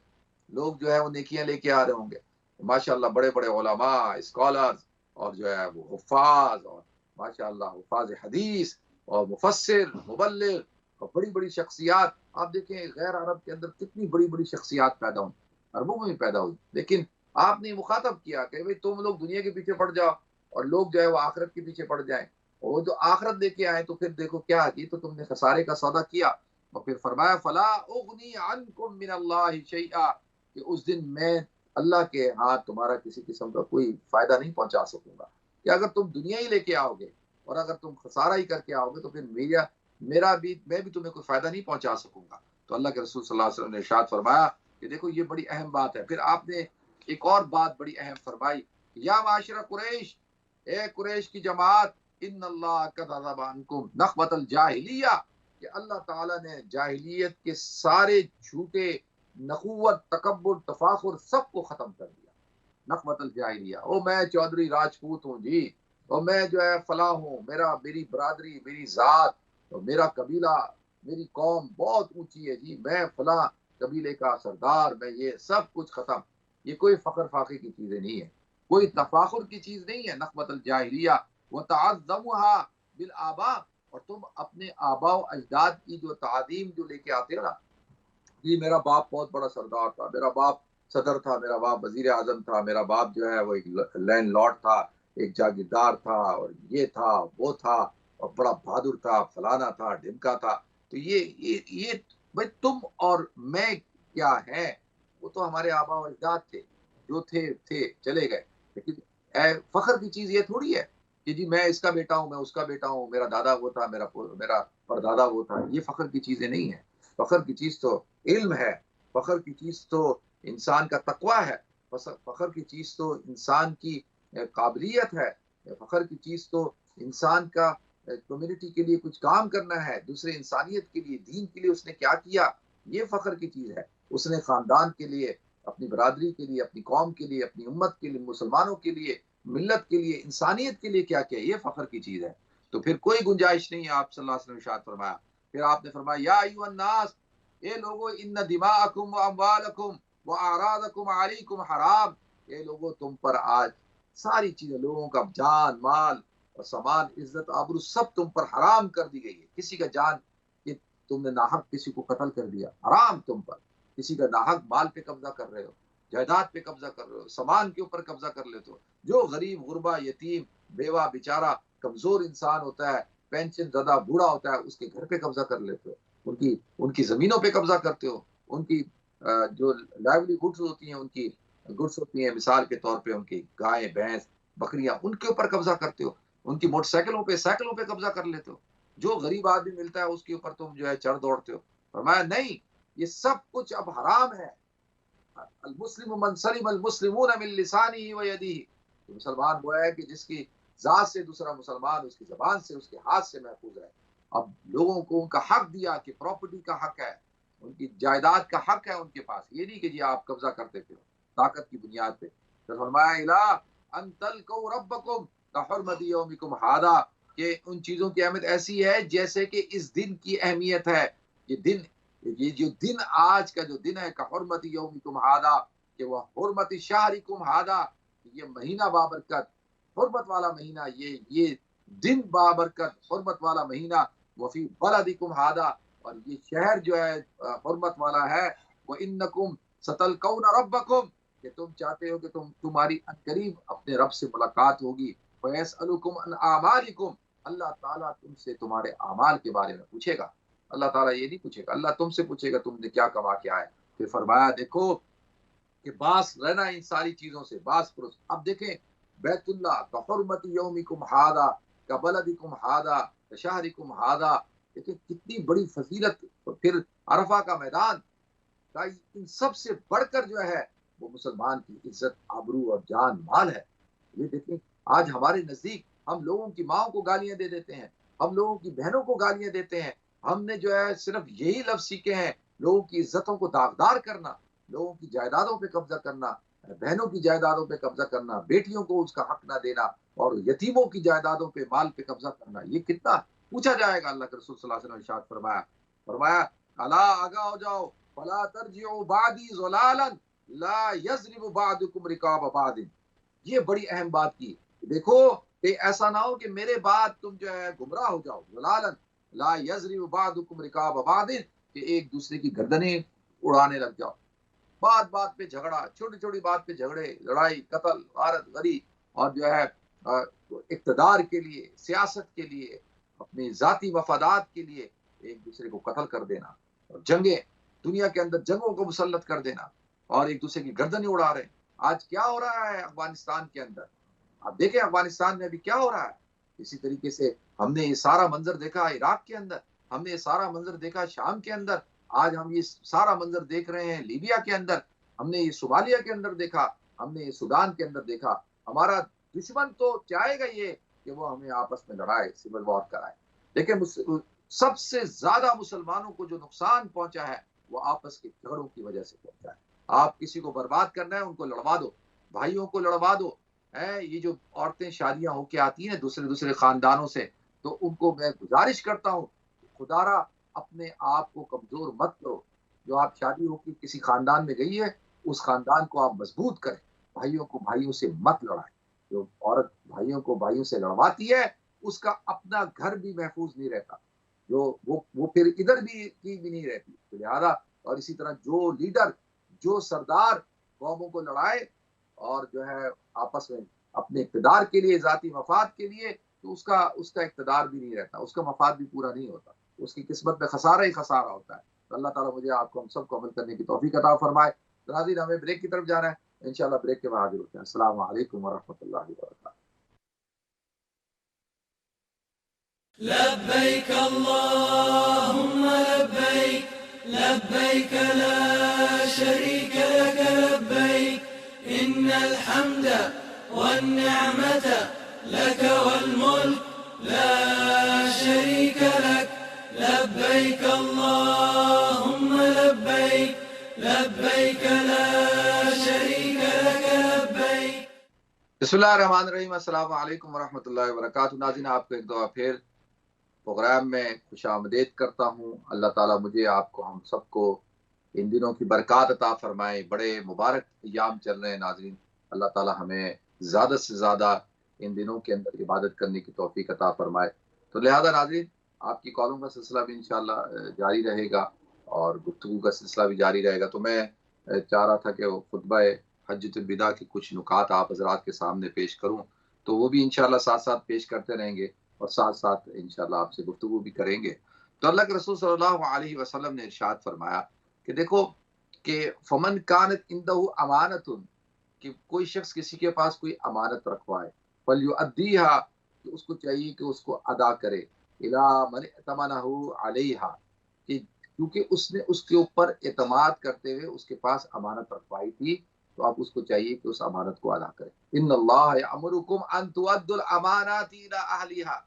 لوگ جو ہے وہ نیکیاں لے کے آ رہے ہوں گے. ماشاءاللہ بڑے بڑے علماء، اسکالرز، اور جو ہے وہ حفاظ، اور ماشاء اللہ حفاظ حدیث اور مفسر مبلغ اور بڑی بڑی شخصیات. آپ دیکھیں غیر عرب کے اندر کتنی بڑی بڑی شخصیات پیدا ہوئی، عربوں میں بھی پیدا ہوئی، لیکن آپ نے مخاطب کیا کہ بھئی تم لوگ دنیا کے پیچھے پڑ جاؤ اور لوگ جو ہے وہ آخرت کے پیچھے پڑ جائیں. اور وہ جو آخرت لے کے آئے تو پھر دیکھو کیا کی، تو تم نے خسارے کا سودا کیا. اور پھر فرمایا فلا اغنی عنکم من اللہ شیئا، کہ اس دن میں اللہ کے ہاں تمہارا کسی قسم کا کوئی فائدہ نہیں پہنچا سکوں گا، کہ اگر تم دنیا ہی لے کے آؤ گے اور اگر تم خسارہ ہی کر کے آؤ گے تو پھر میرا بھی میں بھی تمہیں کوئی فائدہ نہیں پہنچا سکوں گا۔ تو اللہ کے رسول صلی اللہ علیہ وسلم نے ارشاد فرمایا کہ دیکھو یہ بڑی اہم بات ہے۔ پھر آپ نے ایک اور بات بڑی اہم فرمائی، یا معاشر قریش، اے قریش کی جماعت، ان اللہ قد اذهب عنکم نخوۃ الجاہلیہ، کہ اللہ تعالیٰ نے جاہلیت کے سارے جھوٹے نخوت، تکبر، تفاخر سب کو ختم کر دیا۔ نخوت الجاہلیہ، او میں چودھری راجپوت ہوں جی، اور میں جو ہے فلاں ہوں، میری برادری، میری ذات، میرا قبیلہ، میری قوم بہت اونچی ہے جی، میں فلاں قبیلے کا سردار، میں یہ سب کچھ ختم۔ یہ کوئی فخر فاخر کی چیزیں نہیں ہے، کوئی تفاخر کی چیز نہیں ہے۔ نخوت الجاہلیہ وتعظمها بالآباء، اور تم اپنے آبا و اجداد کی جو تعظیم جو لے کے آتے ہو نا، جی میرا باپ بہت بڑا سردار تھا، میرا باپ صدر تھا، میرا باپ وزیر اعظم تھا، میرا باپ جو ہے وہ ایک لینڈ لارڈ تھا، ایک جاگیردار تھا، اور یہ تھا وہ تھا، اور بڑا بہادر تھا، فلانا تھا، ڈھمکا تھا۔ تو یہ بھائی تم اور میں کیا ہے؟ وہ تو ہمارے آبا و اجداد تھے، جو تھے چلے گئے۔ لیکن فخر کی چیز یہ تھوڑی ہے کہ جی میں اس کا بیٹا ہوں، میں اس کا بیٹا ہوں، میرا دادا وہ تھا، میرا پردادا وہ تھا۔ یہ فخر کی چیزیں نہیں ہیں۔ فخر کی چیز تو علم ہے، فخر کی چیز تو انسان کا تقوی ہے، فخر کی چیز تو انسان کی قابلیت ہے، فخر کی چیز تو انسان کا کمیونٹی کے لیے کچھ کام کرنا ہے، دوسرے انسانیت کے لیے، دین کے لیے اس نے کیا کیا، یہ فخر کی چیز ہے۔ اس نے خاندان کے لیے، اپنی برادری کے لیے، اپنی قوم کے لیے، اپنی امت کے لیے، مسلمانوں کے لیے، ملت کے لیے، انسانیت کے لیے کیا کیا، یہ فخر کی چیز ہے۔ تو پھر کوئی گنجائش نہیں ہے۔ آپ صلی اللہ علیہ وسلم نے ارشاد فرمایا، پھر آپ نے فرمایا یا ایھا الناس، اے لوگو ان دماءکم و اموالکم و اعراضکم علیکم حرام، اے لوگو تم پر آج ساری چیزیں، لوگوں کا جان، مال اور سامان، عزت، آبرو سب تم پر حرام کر دی گئی ہے۔ کسی کا جان، کہ تم نے ناحق کسی کو قتل کر دیا، حرام تم پر۔ کسی کا ناحق مال پہ قبضہ کر رہے ہو، جائیداد پہ قبضہ کر رہے ہو، سامان کے اوپر قبضہ کر لیتے ہو۔ جو غریب، غربا، یتیم، بیوہ، بیچارہ، کمزور انسان ہوتا ہے، پینشن زدہ بوڑھا ہوتا ہے، اس کے گھر پہ قبضہ کر لیتے ہو، ان کی زمینوں پہ قبضہ کرتے ہو، ان کی جو لائیولی گڈس ہوتی ہیں، ان کی گڈس ہوتی ہیں، مثال کے طور پہ ان کی گائے، بھینس، بکریاں، ان کے اوپر قبضہ کرتے ہو، ان کی موٹر سائیکلوں پہ، سائیکلوں پہ قبضہ کر لیتے ہو۔ جو غریب آدمی ملتا ہے اس کے اوپر تم جو ہے چڑھ دوڑتے ہو۔ فرمایا نہیں، یہ سب کچھ اب حرام ہے۔ المسلم من سلم المسلمون من لسانه و یده، مسلمان وہ ہے کہ جس کی ذات سے دوسرا مسلمان اس کی زبان سے، اس کے ہاتھ سے محفوظ ہے۔ اب لوگوں کو ان کا حق دیا کہ پراپرٹی کا حق ہے، ان کی جائیداد کا حق ہے ان کے پاس، یہ نہیں کہ جی آپ قبضہ کرتے پھر طاقت کی بنیاد پہ۔ تو فرمایا الا ان تلقوا ربکم کحرمت یومکم ھذا، کہ ان چیزوں کی اہمیت ایسی ہے جیسے کہ اس دن کی اہمیت ہے۔ یہ جو دن، آج کا جو دن ہے، کحرمت یومکم ھذا، کہ وہ حرمت شہرکم ھذا، یہ مہینہ بابرکت، حرمت والا مہینہ، یہ دن بابرکت، حرمت والا مہینہ، وفی بلدکم ھذا، اور یہ شہر جو ہے حرمت والا ہے، وانکم ستلقون ربکم، کہ تم چاہتے ہو کہ تمہاری عنقریب اپنے رب سے ملاقات ہوگی۔ ویسألکم عن اعمالکم، اللہ تعالیٰ تم سے تمہارے اعمال کے بارے میں پوچھے گا۔ اللہ تعالیٰ یہ نہیں پوچھے گا، اللہ تم سے پوچھے گا تم نے کیا کما کے آئے۔ پھر فرمایا دیکھو کہ باس رہنا ان ساری چیزوں سے، باس پرس۔ اب دیکھیں بیت اللہ کا حرمت یومکم ھذا کا بلدکم ھذا کا شہرکم ھذا، دیکھیں کتنی بڑی فضیلت۔ پھر عرفہ کا میدان، ان سب سے بڑھ کر جو ہے وہ مسلمان کی عزت، آبرو اور جان مال ہے۔ یہ دیکھیں آج ہمارے نزدیک ہم لوگوں کی ماں کو گالیاں دے دیتے ہیں، ہم لوگوں کی بہنوں کو گالیاں دیتے ہیں، ہم نے جو ہے صرف یہی لفظ سیکھے ہیں، لوگوں کی عزتوں کو داغدار کرنا، لوگوں کی جائیدادوں پہ قبضہ کرنا، بہنوں کی جائیدادوں پہ قبضہ کرنا، بیٹیوں کو اس کا حق نہ دینا، اور یتیموں کی جائیدادوں پہ مال پہ قبضہ کرنا۔ یہ کتنا پوچھا جائے گا۔ اللہ کے رسول صلی اللہ علیہ وسلم نے ارشاد فرمایا الا آگاہ ہو جاؤ، فلا ترجعوا بعدی ضلالا لا یضرب بعضکم رقاب بعض، یہ بڑی اہم بات کی۔ دیکھو کہ ایسا نہ ہو کہ میرے بعد تم جو ہے گمراہ ہو جاؤ، ضلالا لا یضرب بعضکم رقاب بعض، کہ ایک دوسرے کی گردنیں اڑانے لگ جاؤ، بات بات پہ جھگڑا، چھوٹی چھوٹی بات پہ جھگڑے، لڑائی، قتل، غارت، غری، اور جو ہے اقتدار کے لیے، سیاست کے لیے، اپنی ذاتی مفادات کے لیے ایک دوسرے کو قتل کر دینا، اور جنگیں، دنیا کے اندر جنگوں کو مسلط کر دینا، اور ایک دوسرے کی گردنیں اڑا رہے ہیں۔ آج کیا ہو رہا ہے افغانستان کے اندر، آپ دیکھیں افغانستان میں ابھی کیا ہو رہا ہے. اسی طریقے سے ہم نے یہ سارا منظر دیکھا عراق کے اندر، ہم نے یہ سارا منظر دیکھا شام کے اندر، آج ہم یہ سارا منظر دیکھ رہے ہیں لیبیا کے اندر، ہم نے یہ صومالیہ کے اندر دیکھا، ہم نے یہ سودان کے اندر دیکھا. ہمارا دشمن تو چاہے گا یہ کہ وہ ہمیں آپس میں لڑائے، سول وار کرائے. دیکھیں سب سے زیادہ مسلمانوں کو جو نقصان پہنچا ہے وہ آپس کے جھگڑوں کی وجہ سے پہنچا ہے. آپ کسی کو برباد کرنا ہے ان کو لڑوا دو، بھائیوں کو لڑوا دو. یہ جو عورتیں شادیاں ہو کے آتی ہیں دوسرے خاندانوں سے، تو ان کو میں گزارش کرتا ہوں خدا را اپنے آپ کو کمزور مت کرو. جو آپ شادی ہو کے کسی خاندان میں گئی ہے اس خاندان کو آپ مضبوط کریں، بھائیوں کو بھائیوں سے مت لڑائیں. جو عورت بھائیوں کو بھائیوں سے لڑواتی ہے اس کا اپنا گھر بھی محفوظ نہیں رہتا، جو وہ پھر ادھر بھی ٹھیک بھی نہیں رہتی. تو لہٰذا اور اسی طرح جو لیڈر جو سردار قوموں کو لڑائے اور جو ہے آپس میں اپنے اقتدار کے لیے ذاتی مفاد کے لیے، تو اس کا اقتدار بھی نہیں رہتا، اس کا مفاد بھی پورا نہیں ہوتا، اس کی قسمت میں خسارہ ہی خسارہ ہوتا ہے. تو اللہ تعالیٰ مجھے آپ کو ہم سب کو عمل کرنے کی توفیق عطا فرمائے. ناظرین ہمیں بریک کی طرف جانا ہے، انشاءاللہ بریک کے بعد حاضر ہوتے ہیں. السلام علیکم ورحمۃ اللہ وبرکاتہ. لبيك اللهم لبيك لبيك لا شريك لك لبيك إن الحمد والنعمة لك والملك لا شريك لك لبيك اللهم لبيك لبيك لا شريك لك لبيك. بسم اللہ الرحمن الرحیم. السلام علیکم ورحمۃ اللہ وبرکاتہ. ناظرین آپ کو ایک دفعہ پھر پروگرام میں خوش آمدید کرتا ہوں. اللہ تعالیٰ مجھے آپ کو ہم سب کو ان دنوں کی برکات عطا فرمائے. بڑے مبارک ایام چل رہے ہیں ناظرین. اللہ تعالیٰ ہمیں زیادہ سے زیادہ ان دنوں کے اندر عبادت کرنے کی توفیق عطا فرمائے. تو لہذا ناظرین آپ کی کالوں کا سلسلہ بھی انشاءاللہ جاری رہے گا اور گفتگو کا سلسلہ بھی جاری رہے گا. تو میں چاہ رہا تھا کہ وہ خطبہ حجۃ الوداع کے کچھ نکات آپ حضرات کے سامنے پیش کروں، تو وہ بھی انشاءاللہ ساتھ ساتھ پیش کرتے رہیں گے اور ساتھ ساتھ انشاءاللہ آپ سے گفتگو بھی کریں گے. تو اللہ کے رسول صلی اللہ علیہ وسلم نے ارشاد فرمایا کہ دیکھو کہ فمن کانت عنده امانت، کہ کوئی شخص کسی کے پاس کوئی امانت رکھوائے، فلیؤدیها، تو اس کو چاہیے کہ اس کو ادا کرے، الی من ائتمنہ علیہا، کہ کیونکہ اس نے اس کے اوپر اعتماد کرتے ہوئے اس کے پاس امانت رکھوائی تھی، تو آپ اس کو چاہیے کہ اس امانت کو ادا کرے. ان اللہ یامرکم ان تؤدوا الامانات الی اہلھا،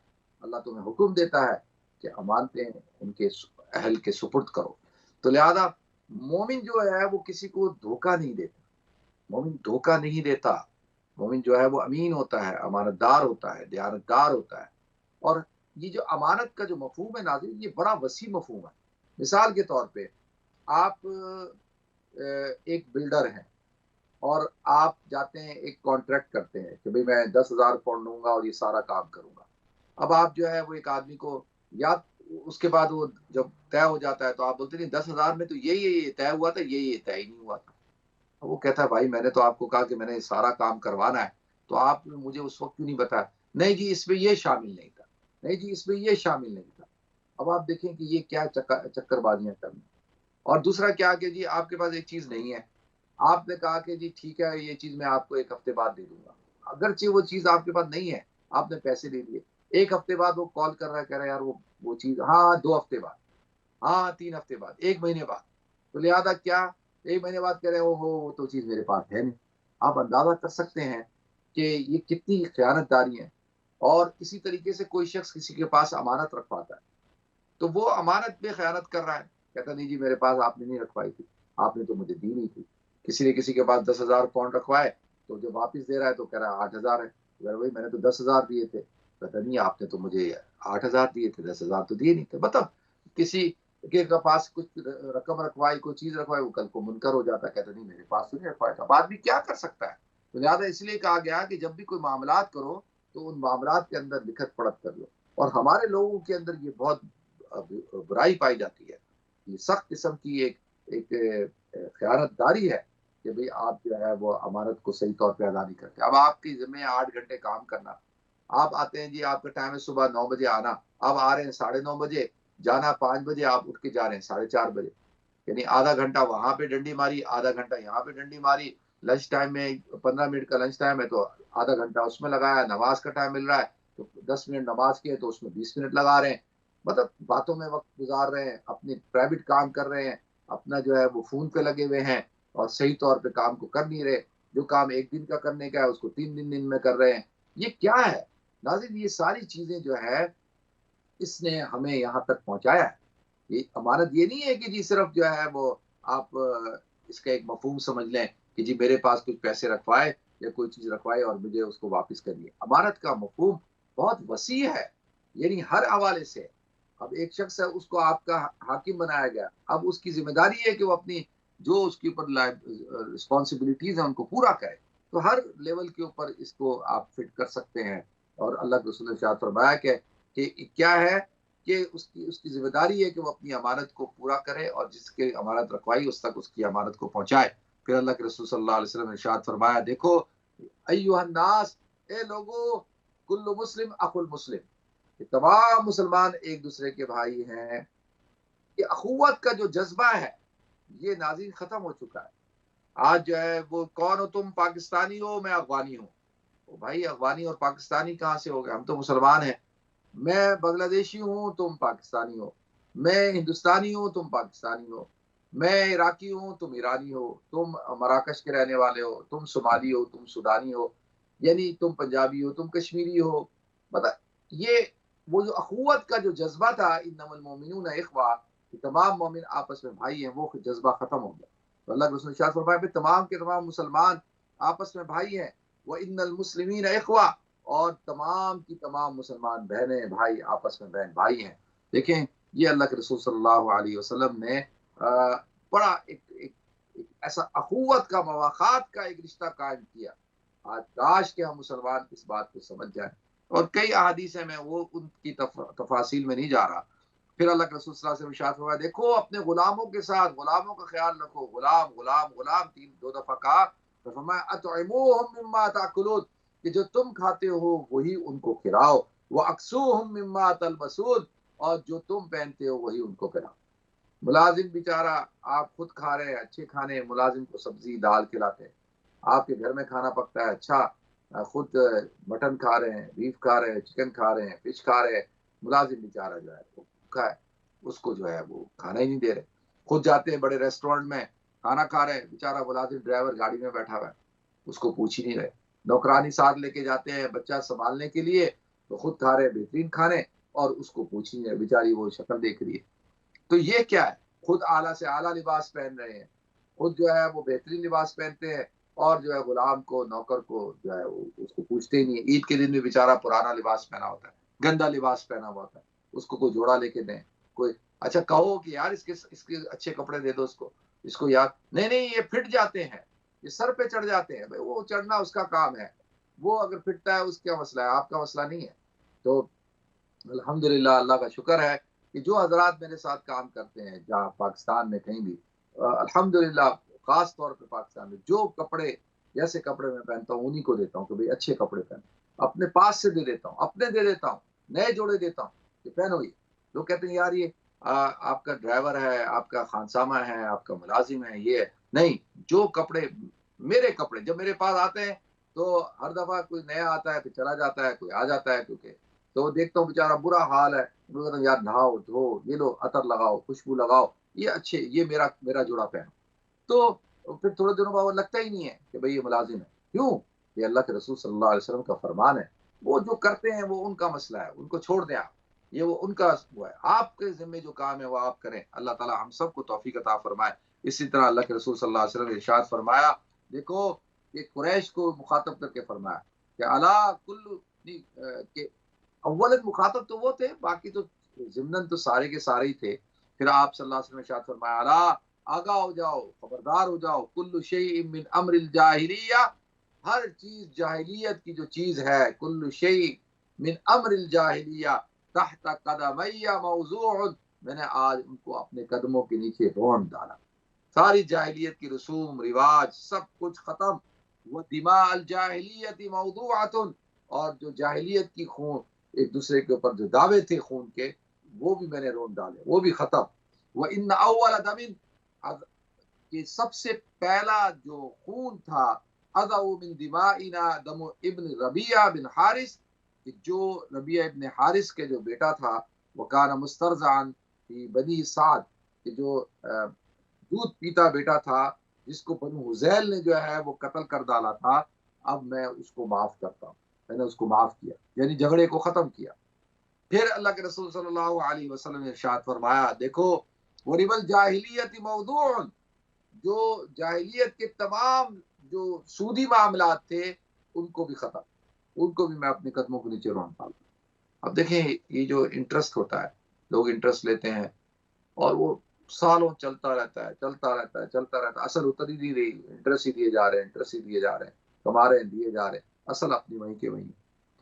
اللہ تمہیں حکم دیتا ہے کہ امانتیں ان کے اہل کے سپرد کرو. تو لہذا مومن جو ہے وہ کسی کو دھوکہ نہیں دیتا، مومن دھوکہ نہیں دیتا. مومن جو ہے وہ امین ہوتا ہے، امانت دار ہوتا ہے، دیانت دار ہوتا ہے. اور یہ جو امانت کا جو مفہوم ہے ناظرین، یہ بڑا وسیع مفہوم ہے. مثال کے طور پہ آپ ایک بلڈر ہیں اور آپ جاتے ہیں ایک کانٹریکٹ کرتے ہیں کہ بھئی میں 10,000 پاؤنڈ لوں گا اور یہ سارا کام کروں گا. اب آپ جو ہے وہ ایک آدمی کو یا اس کے بعد وہ جب طے ہو جاتا ہے تو آپ بولتے ہیں 10,000 میں تو یہ طے ہوا تھا، یہ طے ہی نہیں ہوا تھا. وہ کہتا ہے بھائی میں نے تو آپ کو کہا کہ میں نے سارا کام کروانا ہے، تو آپ نے مجھے اس وقت کیوں نہیں بتایا؟ نہیں جی اس میں یہ شامل نہیں تھا، نہیں جی اس میں یہ شامل نہیں تھا. اب آپ دیکھیں کہ یہ کیا چکر بازیاں کرنا. اور دوسرا کیا کہ جی آپ کے پاس ایک چیز نہیں ہے، آپ نے کہا کہ جی ٹھیک ہے یہ چیز میں آپ کو 1 ہفتے بعد دے دوں گا، اگرچہ وہ چیز آپ کے پاس نہیں ہے، آپ نے پیسے دے دیے. 1 ہفتے بعد وہ کال کر رہا ہے، کہہ رہا ہے یار وہ چیز، ہاں 2 ہفتے بعد، ہاں 3 ہفتے بعد، 1 مہینے بعد. تو لہذا کیا 1 مہینے بعد کہہ رہے وہ تو چیز میرے پاس ہے نہیں. آپ اندازہ کر سکتے ہیں کہ یہ کتنی خیانت داری ہے. اور اسی طریقے سے کوئی شخص کسی کے پاس امانت رکھواتا ہے تو وہ امانت میں خیانت کر رہا ہے، کہتا نہیں جی میرے پاس آپ نے نہیں رکھوائی تھی، آپ نے تو مجھے دی نہیں تھی. کسی نے کسی کے پاس 10,000 پاؤنڈ رکھوائے تو جب واپس دے رہا ہے تو کہہ رہا ہے 8,000 ہے. بھائی میں نے تو 10,000 دیے تھے، کہتا نہیں آپ نے تو مجھے 8,000 دیے تھے، 10,000 تو دیے نہیں تھے. مطلب کسی کے پاس کچھ رقم رکھوائی، کوئی چیز رکھوائی، وہ کل کو منکر ہو جاتا ہے، کہتا نہیں میرے پاس تو نہیں رکھوایا تھا. بعد بھی کیا کر سکتا ہے. تو لہٰذا اس لیے کہا گیا کہ جب بھی کوئی معاملات کرو تو ان معاملات کے اندر لکھت پڑھت کر لو. اور ہمارے لوگوں کے اندر یہ بہت برائی پائی جاتی ہے، یہ سخت قسم کی ایک خیانت داری ہے کہ بھئی آپ جو ہے وہ امانت کو صحیح طور پہ ادا نہیں کرتے. اب آپ کی ذمہ ہے 8 گھنٹے کام کرنا، آپ آتے ہیں جی آپ کا ٹائم ہے صبح 9 بجے آنا، آپ آ رہے ہیں 9:30 بجے، جانا 5 بجے، آپ اٹھ کے جا رہے ہیں 4:30 بجے. یعنی آدھا گھنٹہ وہاں پہ ڈنڈی ماری، آدھا گھنٹہ یہاں پہ ڈنڈی ماری. لنچ ٹائم میں 15 منٹ کا لنچ ٹائم ہے تو آدھا گھنٹہ اس میں لگایا، نماز کا ٹائم مل رہا ہے تو 10 منٹ نماز کی ہے تو اس میں 20 منٹ لگا رہے ہیں، مطلب باتوں میں وقت گزار رہے ہیں، اپنی پرائیویٹ کام کر رہے ہیں، اپنا جو ہے وہ فون پہ لگے ہوئے ہیں اور صحیح طور پہ کام کو کر نہیں رہے، جو کام ایک دن کا کرنے کا ہے اس کو 3 دن میں کر رہے ہیں. یہ کیا ہے ناظرین؟ یہ ساری چیزیں جو ہے اس نے ہمیں یہاں تک پہنچایا ہے. یہ امانت یہ نہیں ہے کہ جی صرف جو ہے وہ آپ اس کا ایک مفہوم سمجھ لیں کہ جی میرے پاس کچھ پیسے رکھوائے یا کوئی چیز رکھوائے اور مجھے اس کو واپس کریے. امانت کا مفہوم بہت وسیع ہے، یعنی ہر حوالے سے. اب ایک شخص ہے، اس کو آپ کا حاکم بنایا گیا، اب اس کی ذمہ داری ہے کہ وہ اپنی جو اس کے اوپر رسپانسبلٹیز ہیں ان کو پورا کرے. تو ہر لیول کے اوپر اس کو آپ فٹ کر سکتے ہیں. اور اللہ کے رسول نے ارشاد فرمایا کہ کیا ہے کہ اس کی ذمہ داری ہے کہ وہ اپنی امانت کو پورا کرے اور جس کے امانت رکھوائی اس تک اس کی امانت کو پہنچائے. پھر اللہ کے رسول صلی اللہ علیہ وسلم نے ارشاد فرمایا، دیکھو ایھا الناس، اے لوگو، کل مسلم اخو المسلم، کہ تمام مسلمان ایک دوسرے کے بھائی ہیں. یہ اخوت کا جو جذبہ ہے یہ ناظرین ختم ہو چکا ہے. آج جو ہے وہ کون ہو تم؟ پاکستانی ہو، میں افغانی ہوں. بھائی افغانی اور پاکستانی کہاں سے ہو گئے؟ ہم تو مسلمان ہیں. میں بنگلہ دیشی ہوں، تم پاکستانی ہو. میں ہندوستانی ہوں، تم پاکستانی ہو. میں عراقی ہوں، تم ایرانی ہو. تم مراکش کے رہنے والے ہو، تم صومالی ہو، تم سودانی ہو. یعنی تم پنجابی ہو، تم کشمیری ہو. مطلب یہ وہ جو اخوت کا جو جذبہ تھا، انما المؤمنون اخوہ، کہ تمام مومن آپس میں بھائی ہیں، وہ جذبہ ختم ہو گیا. تو اللہ کے رسول نے ارشاد فرمایا کہ تمام کے تمام مسلمان آپس میں بھائی ہیں. وَإِنَّ الْمُسْلِمِينَ اخوہ، اور تمام کی تمام مسلمان بہنیں بھائی آپس میں بہن بھائی ہیں. دیکھیں یہ اللہ کے رسول صلی اللہ علیہ وسلم نے بڑا ایک ایسا اخوت کا، مواخات کا ایک رشتہ قائم کیا. آج کاش کہ ہم مسلمان اس بات کو سمجھ جائیں. اور کئی احادیث ہیں، میں وہ ان کی تفاصیل میں نہیں جا رہا. پھر اللہ کے رسول صلی اللہ علیہ وسلم ارشاد فرمایا، دیکھو اپنے غلاموں کے ساتھ غلاموں کا خیال رکھو. غلام غلام غلام 2 دفعہ کہا. تو فرمایا اطعموہم مما تاکلون، کہ جو تم کھاتے ہو وہی ان کو کھلاؤ. واکسوہم مما تلبسون، اور جو تم پہنتے ہو وہی ان کو پہناؤ. ملازم بیچارہ، آپ خود کھا رہے ہیں اچھے کھانے، ملازم کو سبزی دال کھلاتے ہیں. آپ کے گھر میں کھانا پکتا ہے اچھا، خود مٹن کھا رہے ہیں، بیف کھا رہے ہیں، چکن کھا رہے ہیں، فش کھا رہے ہیں. ملازم بیچارہ جو ہے وہ بھوکا ہے، اس کو جو ہے وہ کھانا ہی نہیں دے رہے. خود جاتے ہیں بڑے ریسٹورینٹ میں کھانا کھا رہے ہیں، بیچارہ ملازم ڈرائیور گاڑی میں بیٹھا ہوا ہے، اس کو پوچھ ہی نہیں رہے. نوکرانی ساتھ لے کے جاتے ہیں بچہ سنبھالنے کے لیے، تو خود کھا رہے ہیں بہترین کھانے اور اس کو پوچھ ہی نہیں رہے، بیچاری وہ شکل دیکھ رہی ہے. تو یہ کیا ہے؟ خود اعلیٰ سے اعلیٰ لباس پہن رہے ہیں، خود جو ہے وہ بہترین لباس پہنتے ہیں، اور جو ہے غلام کو، نوکر کو جو ہے وہ اس کو پوچھتے ہی نہیں. عید کے دن بھی بیچارہ پرانا لباس پہنا ہوتا ہے، گندا لباس پہنا ہوا ہوتا ہے، اس کو کوئی جوڑا لے کے دیں. کوئی اچھا کہو کہ یار اس کے اچھے کپڑے دے دو اس کو یار، نہیں یہ پھٹ جاتے ہیں، یہ سر پہ چڑھ جاتے ہیں. بھائی وہ چڑھنا اس کا کام ہے، وہ اگر پھٹتا ہے اس کا مسئلہ ہے، آپ کا مسئلہ نہیں ہے. تو الحمدللہ اللہ کا شکر ہے کہ جو حضرات میرے ساتھ کام کرتے ہیں جہاں پاکستان میں کہیں بھی، الحمدللہ خاص طور پہ پاکستان میں جو کپڑے جیسے کپڑے میں پہنتا ہوں انہیں کو دیتا ہوں کہ بھئی اچھے کپڑے پہن. اپنے پاس سے دے دیتا ہوں، اپنے دے دیتا ہوں، نئے جوڑے دیتا ہوں کہ پہنو. یہ لوگ کہتے ہیں یار یہ آپ کا ڈرائیور ہے، آپ کا خانسامہ ہے، آپ کا ملازم ہے، یہ نہیں. جو کپڑے میرے کپڑے جب میرے پاس آتے ہیں تو ہر دفعہ کوئی نیا آتا ہے پھر چلا جاتا ہے، کوئی آ جاتا ہے کیونکہ تو دیکھتا ہوں بیچارہ برا حال ہے، یار نہاؤ دھو، یہ لو عطر لگاؤ، خوشبو لگاؤ، یہ اچھے، یہ میرا جوڑا پہنو. تو پھر تھوڑے دنوں بعد وہ لگتا ہی نہیں ہے کہ بھئی یہ ملازم ہے. کیوں؟ یہ اللہ کے رسول صلی اللہ علیہ وسلم کا فرمان ہے. وہ جو کرتے ہیں وہ ان کا مسئلہ ہے، ان کو چھوڑ دیں آپ، یہ وہ ان کا وہ ہے. آپ کے ذمہ جو کام ہے وہ آپ کریں. اللہ تعالی ہم سب کو توفیق عطا فرمائے. اسی طرح اللہ کے رسول صلی اللہ علیہ وسلم نے ارشاد فرمایا، دیکھو کہ قریش کو مخاطب کر کے فرمایا کہ الا کل، کہ اول مخاطب تو وہ تھے، باقی تو ضمناً تو سارے کے سارے ہی تھے. پھر آپ صلی اللہ علیہ وسلم نے ارشاد فرمایا، الا آگاہ ہو جاؤ، خبردار ہو جاؤ، کل شیء من امر الجاہلیہ، ہر چیز جاہلیت کی جو چیز ہے، کل شیء من امر الجاہلیہ تحت قدمی موضوع، میں نے آج ان کو اپنے قدموں کے نیچے رونڈ ڈالا. ساری جاہلیت کی رسوم رواج سب کچھ ختم. وہ دماء الجاہلیت موضوعۃ، اور جو جاہلیت کی خون ایک دوسرے کے اوپر جو دعوے تھے خون کے، وہ بھی میں نے رونڈ ڈالے، وہ بھی ختم. وَإِنَّ أَوَّلَ دَمٍ، کہ سب سے پہلا جو خون تھا اضع من دمائنا دم ابن ربیعہ بن حارث، کہ جو ربیعہ ابن حارث کے جو بیٹا تھا، وہ کان مسترزعا فی بنی سعد، کہ جو دودھ پیتا بیٹا تھا جس کو بنو حذیل نے جو ہے وہ قتل کر ڈالا تھا، اب میں اس کو معاف کرتا ہوں، میں نے اس کو معاف کیا، یعنی جھگڑے کو ختم کیا۔ پھر اللہ کے رسول صلی اللہ علیہ وسلم نے ارشاد فرمایا، دیکھو وَرِبَ الْجَاهِلِيَّةِ مَوْضُوعٌ، جو جاہلیت کے تمام جو سودی معاملات تھے ان کو بھی ختم، ان کو بھی میں اپنے قدموں کے نیچے رون ڈالتا ہوں۔ اب دیکھیں یہ جو انٹرسٹ ہوتا ہے، لوگ انٹرسٹ لیتے ہیں اور وہ سالوں چلتا رہتا ہے چلتا رہتا ہے چلتا رہتا ہے، اصل اتر ہی نہیں رہی، انٹرسٹ ہی دیے جا رہے ہیں، انٹرسٹ ہی دیے جا رہے ہیں، کما رہے ہیں دیے جا رہے ہیں، اصل اپنی وہیں کے وہیں۔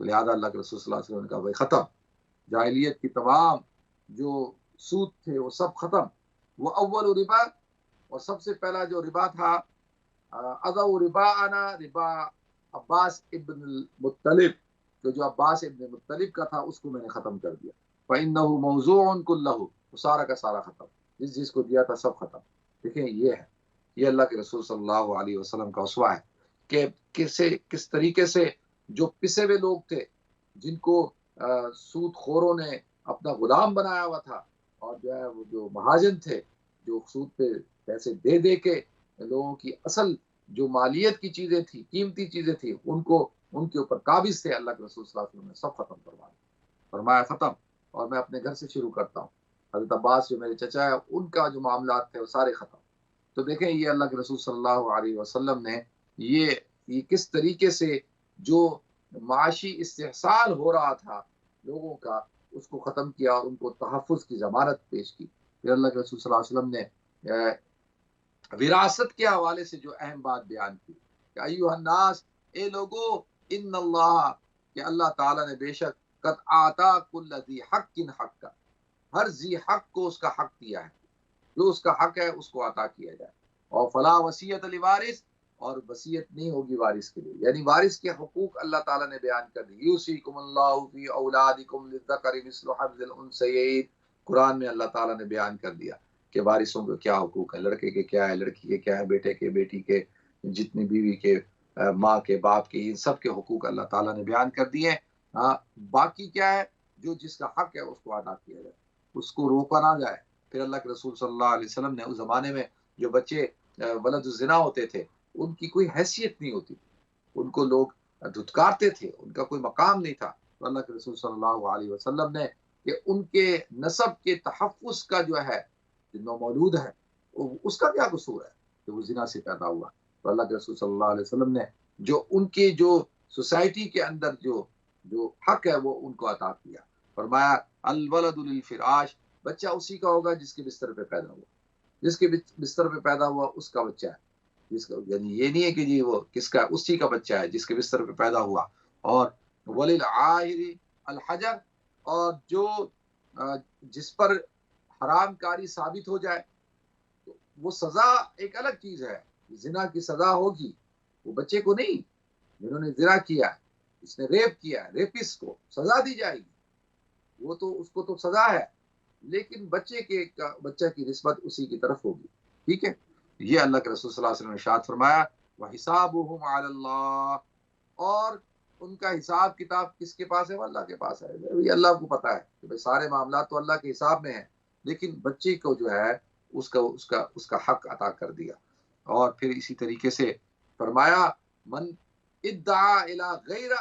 تو لہٰذا اللہ کے رسول صلی اللہ علیہ وسلم نے کہا بھائی ختم، جاہلیت کی تمام جو سود تھے وہ سب ختم۔ وہ اول ربا، اور سب سے پہلا جو ربا تھا، اضع رباءنا ربا عباس ابن المطلب، تو جو عباس ابن مطلب کا تھا اس کو میں نے ختم کر دیا۔ فإنه موضوع كله، وہ سارا کا سارا ختم، جس کو دیا تھا سب ختم۔ دیکھیں یہ ہے، یہ اللہ کے رسول صلی اللہ علیہ وسلم کا اسوہ ہے کہ کس طریقے سے جو پسے ہوئے لوگ تھے، جن کو سود خوروں نے اپنا غلام بنایا ہوا تھا، اور جو ہے وہ جو مہاجن تھے جو سود پہ پیسے دے دے کے لوگوں کی اصل جو مالیت کی چیزیں تھیں، قیمتی چیزیں تھیں، ان کے اوپر قابض تھے، اللہ کے رسول صلی اللہ علیہ وسلم نے سب ختم کروا دیا، فرمایا ختم۔ اور میں اپنے گھر سے شروع کرتا ہوں، حضرت عباس جو میرے چچا ہے ان کا جو معاملات تھے وہ سارے ختم۔ تو دیکھیں یہ اللہ کے رسول صلی اللہ علیہ وسلم نے یہ کس طریقے سے جو معاشی استحصال ہو رہا تھا لوگوں کا، اس کو ختم کیا اور ان کو تحفظ کی ضمانت پیش کی۔ پھر اللہ کے رسول صلی اللہ علیہ وسلم نے وراثت کے حوالے سے جو اہم بات بیان کی کہ ایھا الناس، اے لوگو، ان اللہ، کہ اللہ تعالیٰ نے بے شک قد آتا کل ذی حق حق، ہر ذی حق کو اس کا حق دیا ہے، جو اس کا حق ہے اس کو عطا کیا جائے۔ اور فلا وصیت لوارث، اور وصیت نہیں ہوگی وارث کے لیے، یعنی وارث کے حقوق اللہ تعالیٰ نے بیان کر دی۔ یوصیکم اللہ فی اولادکم للذکر مثل حظ الانثیین، قرآن میں اللہ تعالیٰ نے بیان کر دیا کہ وارثوں کے کیا حقوق ہیں، لڑکے کے کیا ہے، لڑکی کے کیا ہے، بیٹے کے، بیٹی کے، جتنی بیوی کے، ماں کے، باپ کے، ان سب کے حقوق اللہ تعالیٰ نے بیان کر دیے۔ ہاں، باقی کیا ہے، جو جس کا حق ہے اس کو ادا کیا جائے، اس کو روکا نہ جائے۔ پھر اللہ کے رسول صلی اللہ علیہ وسلم نے اس زمانے میں جو بچے ولد الزنا ہوتے تھے ان کی کوئی حیثیت نہیں ہوتی، ان کو لوگ دھتکارتے تھے، ان کا کوئی مقام نہیں تھا، تو اللہ کے رسول صلی اللہ علیہ وسلم نے کہ ان کے نسب کے تحفظ کا جو ہے نومولود ہے اس کا کیا قصور ہے کہ وہ زنا سے پیدا ہوا، تو اللہ کے رسول صلی اللہ علیہ وسلم نے جو ان کے جو سوسائٹی کے اندر جو حق ہے وہ ان کو عطا کیا۔ فرمایا الولد للفراش، بچہ اسی کا ہوگا جس کے بستر پہ پیدا ہوا، جس کے بستر پہ پیدا ہوا اس کا بچہ ہے، جس کا، یعنی یہ نہیں ہے کہ جی وہ کس کا، اسی کا بچہ ہے جس کے بستر پہ پیدا ہوا۔ اور وللعاہر الحجر، اور جو جس پر حرام کاری ثابت ہو جائے تو وہ سزا ایک الگ چیز ہے، زنا کی سزا ہوگی، وہ بچے کو نہیں، جنہوں نے زنا کیا ہے، اس نے ریپ کیا ہے، ریپس کو سزا دی جائے گی، وہ تو اس کو تو سزا ہے، لیکن بچہ کی نسبت اسی کی طرف ہوگی، ٹھیک ہے۔ یہ اللہ کے رسول صلی اللہ علیہ وسلم نے ارشاد فرمایا وَحِسَابُهُمْ عَلَى اللَّهِ، اور ان کا حساب کتاب کس کے پاس ہے؟ وہ اللہ کے پاس ہے، یہ اللہ کو پتا ہے کہ بھائی سارے معاملات تو اللہ کے حساب میں ہیں، لیکن بچے کو جو ہے اس کا حق عطا کر دیا۔ اور پھر اسی طریقے سے فرمایا من ادعا الی غیر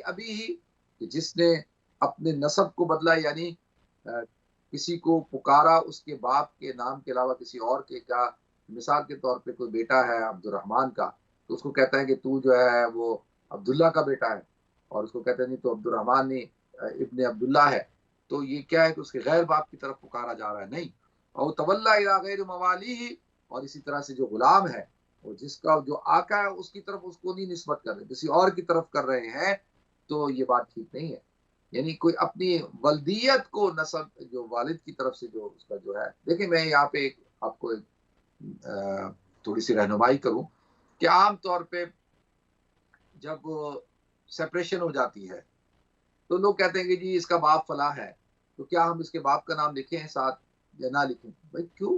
ابیہ، کہ جس نے اپنے نسب کو بدلا، یعنی کسی کو پکارا اس کے باپ کے نام کے علاوہ کسی اور کے کا، مثال کے طور پہ کوئی بیٹا ہے عبد الرحمن کا، تو اس کو کہتا ہے کہ تو جو ہے وہ عبداللہ کا بیٹا ہے، اور اس کو کہتے ہیں نہیں تو عبد الرحمن نہیں ابن عبداللہ ہے، تو یہ کیا ہے کہ اس کے غیر باپ کی طرف پکارا جا رہا ہے، نہیں۔ اور تولا الی غیر موالیہ، اور اسی طرح سے جو غلام ہے اور جس کا جو آقا ہے اس کی طرف اس کو نہیں نسبت کر رہے، کسی اور کی طرف کر رہے ہیں، تو یہ بات ٹھیک نہیں ہے۔ یعنی کوئی اپنی ولدیت کو نسب جو والد کی طرف سے جو اس کا جو ہے، دیکھیں میں یہاں پہ آپ کو تھوڑی سی رہنمائی کروں کہ عام طور پہ جب سپریشن ہو جاتی ہے تو لوگ کہتے ہیں کہ جی اس کا باپ فلاں ہے، تو کیا ہم اس کے باپ کا نام لکھیں ساتھ یا نہ لکھیں؟ بھائی کیوں؟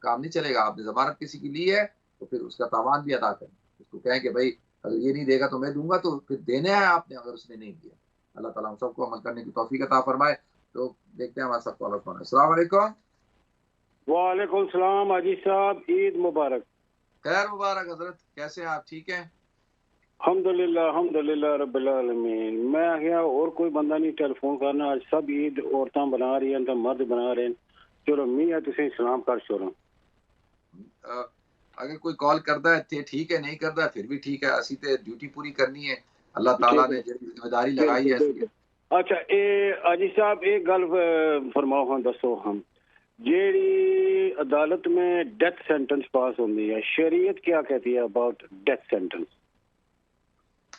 کام نہیں چلے گا. آپ نے ضمانت کسی کی لی ہے تو پھر اس کا تاوان بھی ادا کریں. اس کو کہیں کہ بھائی اگر یہ نہیں دے گا تو میں دوں گا, تو پھر دینے ہے آپ نے اگر اس نے نہیں دیا. اللہ تعالیٰ ہم سب کو عمل کرنے کی توفیق عطا فرمائے. تو دیکھتے ہیں ہمارا سب کالر کون ہے. السلام علیکم. وعلیکم السلام حاجی صاحب, عید مبارک. خیر مبارک حضرت, کیسے ہیں آپ؟ ٹھیک ہیں الحمدللہ رب العالمین. میں کیا اور کوئی بندہ نہیں ٹیلی فون کرنا, آج سب عید عورتاں بنا رہی ہیں تو مرد بنا رہے ہیں. چلو میاں تسی سلام کر چھوڑو. اگر کوئی کال کرتا ہے ٹھیک ہے, نہیں کرتا پھر بھی ٹھیک ہے. اسی تے ڈیوٹی پوری کرنی ہے, اللہ تعالیٰ نے جو ذمہ داری لگائی ہے ایسی ہے. اچھا اے حاجی صاحب ایک گل فرماؤ ہاں, دسو ہم جیڑی عدالت میں ڈیتھ سینٹنس پاس ہوتی ہے, شریعت کیا کہتی ہے اباؤٹ ڈیتھ سینٹنس؟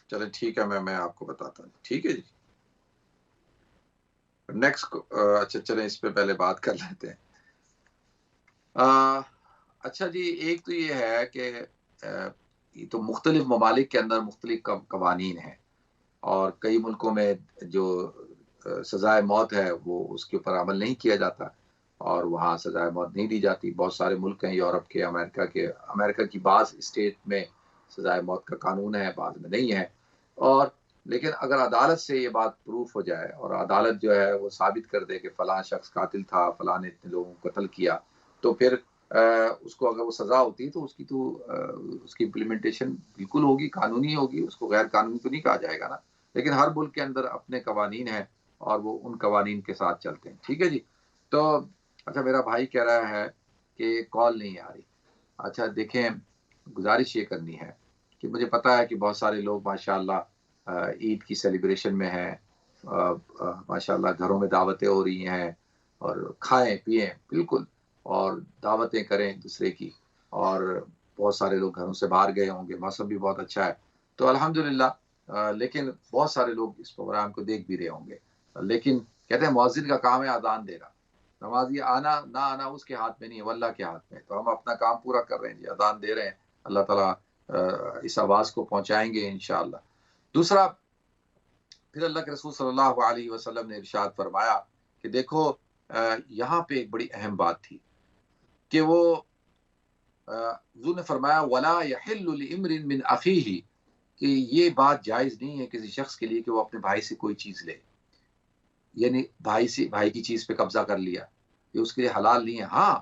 چلے ٹھیک ہے, میں آپ کو بتاتا ہوں. ٹھیک ہے جی, نیکسٹ. اچھا چلیں اس پہ پہلے بات کر لیتے ہیں. اچھا جی, ایک تو یہ ہے کہ یہ تو مختلف ممالک کے اندر مختلف قوانین ہیں, اور کئی ملکوں میں جو سزائے موت ہے وہ اس کے اوپر عمل نہیں کیا جاتا, اور وہاں سزائے موت نہیں دی جاتی. بہت سارے ملک ہیں یورپ کے, امریکہ کی بعض اسٹیٹ میں سزائے موت کا قانون ہے, بعض میں نہیں ہے. اور لیکن اگر عدالت سے یہ بات پروف ہو جائے اور عدالت جو ہے وہ ثابت کر دے کہ فلاں شخص قاتل تھا, فلاں نے اتنے لوگوں کو قتل کیا, تو پھر اس کو اگر وہ سزا ہوتی ہے تو اس کی امپلیمنٹیشن بالکل ہوگی, قانونی ہوگی. اس کو غیر قانونی تو نہیں کہا جائے گا نا. لیکن ہر ملک کے اندر اپنے قوانین ہیں اور وہ ان قوانین کے ساتھ چلتے ہیں. ٹھیک ہے جی. تو اچھا, میرا بھائی کہہ رہا ہے کہ کال نہیں آ رہی. اچھا دیکھیں, گزارش یہ کرنی ہے کہ مجھے پتا ہے کہ بہت سارے لوگ ماشاءاللہ عید کی سیلیبریشن میں ہیں, ماشاءاللہ گھروں میں دعوتیں ہو رہی ہیں, اور کھائیں پیئیں بالکل, اور دعوتیں کریں دوسرے کی, اور بہت سارے لوگ گھروں سے باہر گئے ہوں گے, موسم بھی بہت اچھا ہے تو الحمدللہ. لیکن بہت سارے لوگ اس پروگرام کو دیکھ بھی رہے ہوں گے. لیکن کہتے ہیں مؤذن کا کام ہے اذان دینا, نمازی آنا نہ آنا اس کے ہاتھ میں نہیں ہے, وہ اللہ کے ہاتھ میں. تو ہم اپنا کام پورا کر رہے ہیں جی, اذان دے رہے ہیں. اللہ تعالیٰ اس آواز کو پہنچائیں گے انشاءاللہ. دوسرا, پھر اللہ کے رسول صلی اللہ علیہ وسلم نے ارشاد فرمایا کہ دیکھو یہاں پہ ایک بڑی اہم بات تھی کہ وہ حضور نے فرمایا وَلَا يَحِلُّ لِإِمْرٍ مِّنْ أَخِيهِ, کہ یہ بات جائز نہیں ہے کسی شخص کے لیے کہ وہ اپنے بھائی سے کوئی چیز لے, یعنی بھائی کی چیز پہ قبضہ کر لیا, یہ اس کے لیے حلال نہیں ہے. ہاں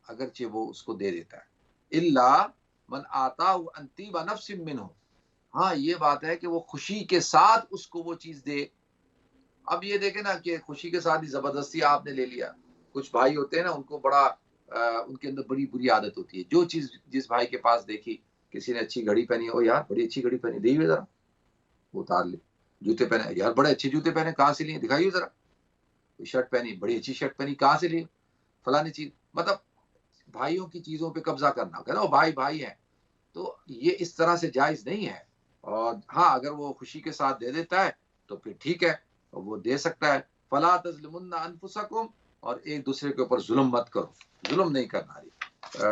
اگرچہ وہ اس کو دے دیتا ہے, إِلَّا مَنْ آتَاهُ أَنْ طِيبَ نَفْسٍ مِّنْهُ, ہاں یہ بات ہے کہ وہ خوشی کے ساتھ اس کو وہ چیز دے. اب یہ دیکھیں نا کہ خوشی کے ساتھ ہی زبردستی آپ نے لے لیا. کچھ بھائی ہوتے ہیں نا, ان کو بڑا ان کے اندر بڑی بری عادت ہوتی ہے, جو چیز جس بھائی کے پاس دیکھی, کسی نے اچھی گھڑی پہنی, او یار بڑی اچھی گھڑی پہنی, دیکھیے ذرا, اتار لی. جوتے پہنے, یار بڑے اچھے جوتے پہنے, کہاں سے لیے, دکھائیے ذرا. شرٹ پہنی, بڑی اچھی شرٹ پہنی, کہاں سے لیے, فلانی چیز. مطلب بھائیوں کی چیزوں پہ قبضہ کرنا, کہنا وہ بھائی ہیں. تو یہ اس طرح سے جائز نہیں ہے. اور ہاں اگر وہ خوشی کے ساتھ دے دیتا ہے تو پھر ٹھیک ہے, وہ دے سکتا ہے. فلا تظلمن انفسکم, اور ایک دوسرے کے اوپر ظلم مت کرو, ظلم نہیں کرنا.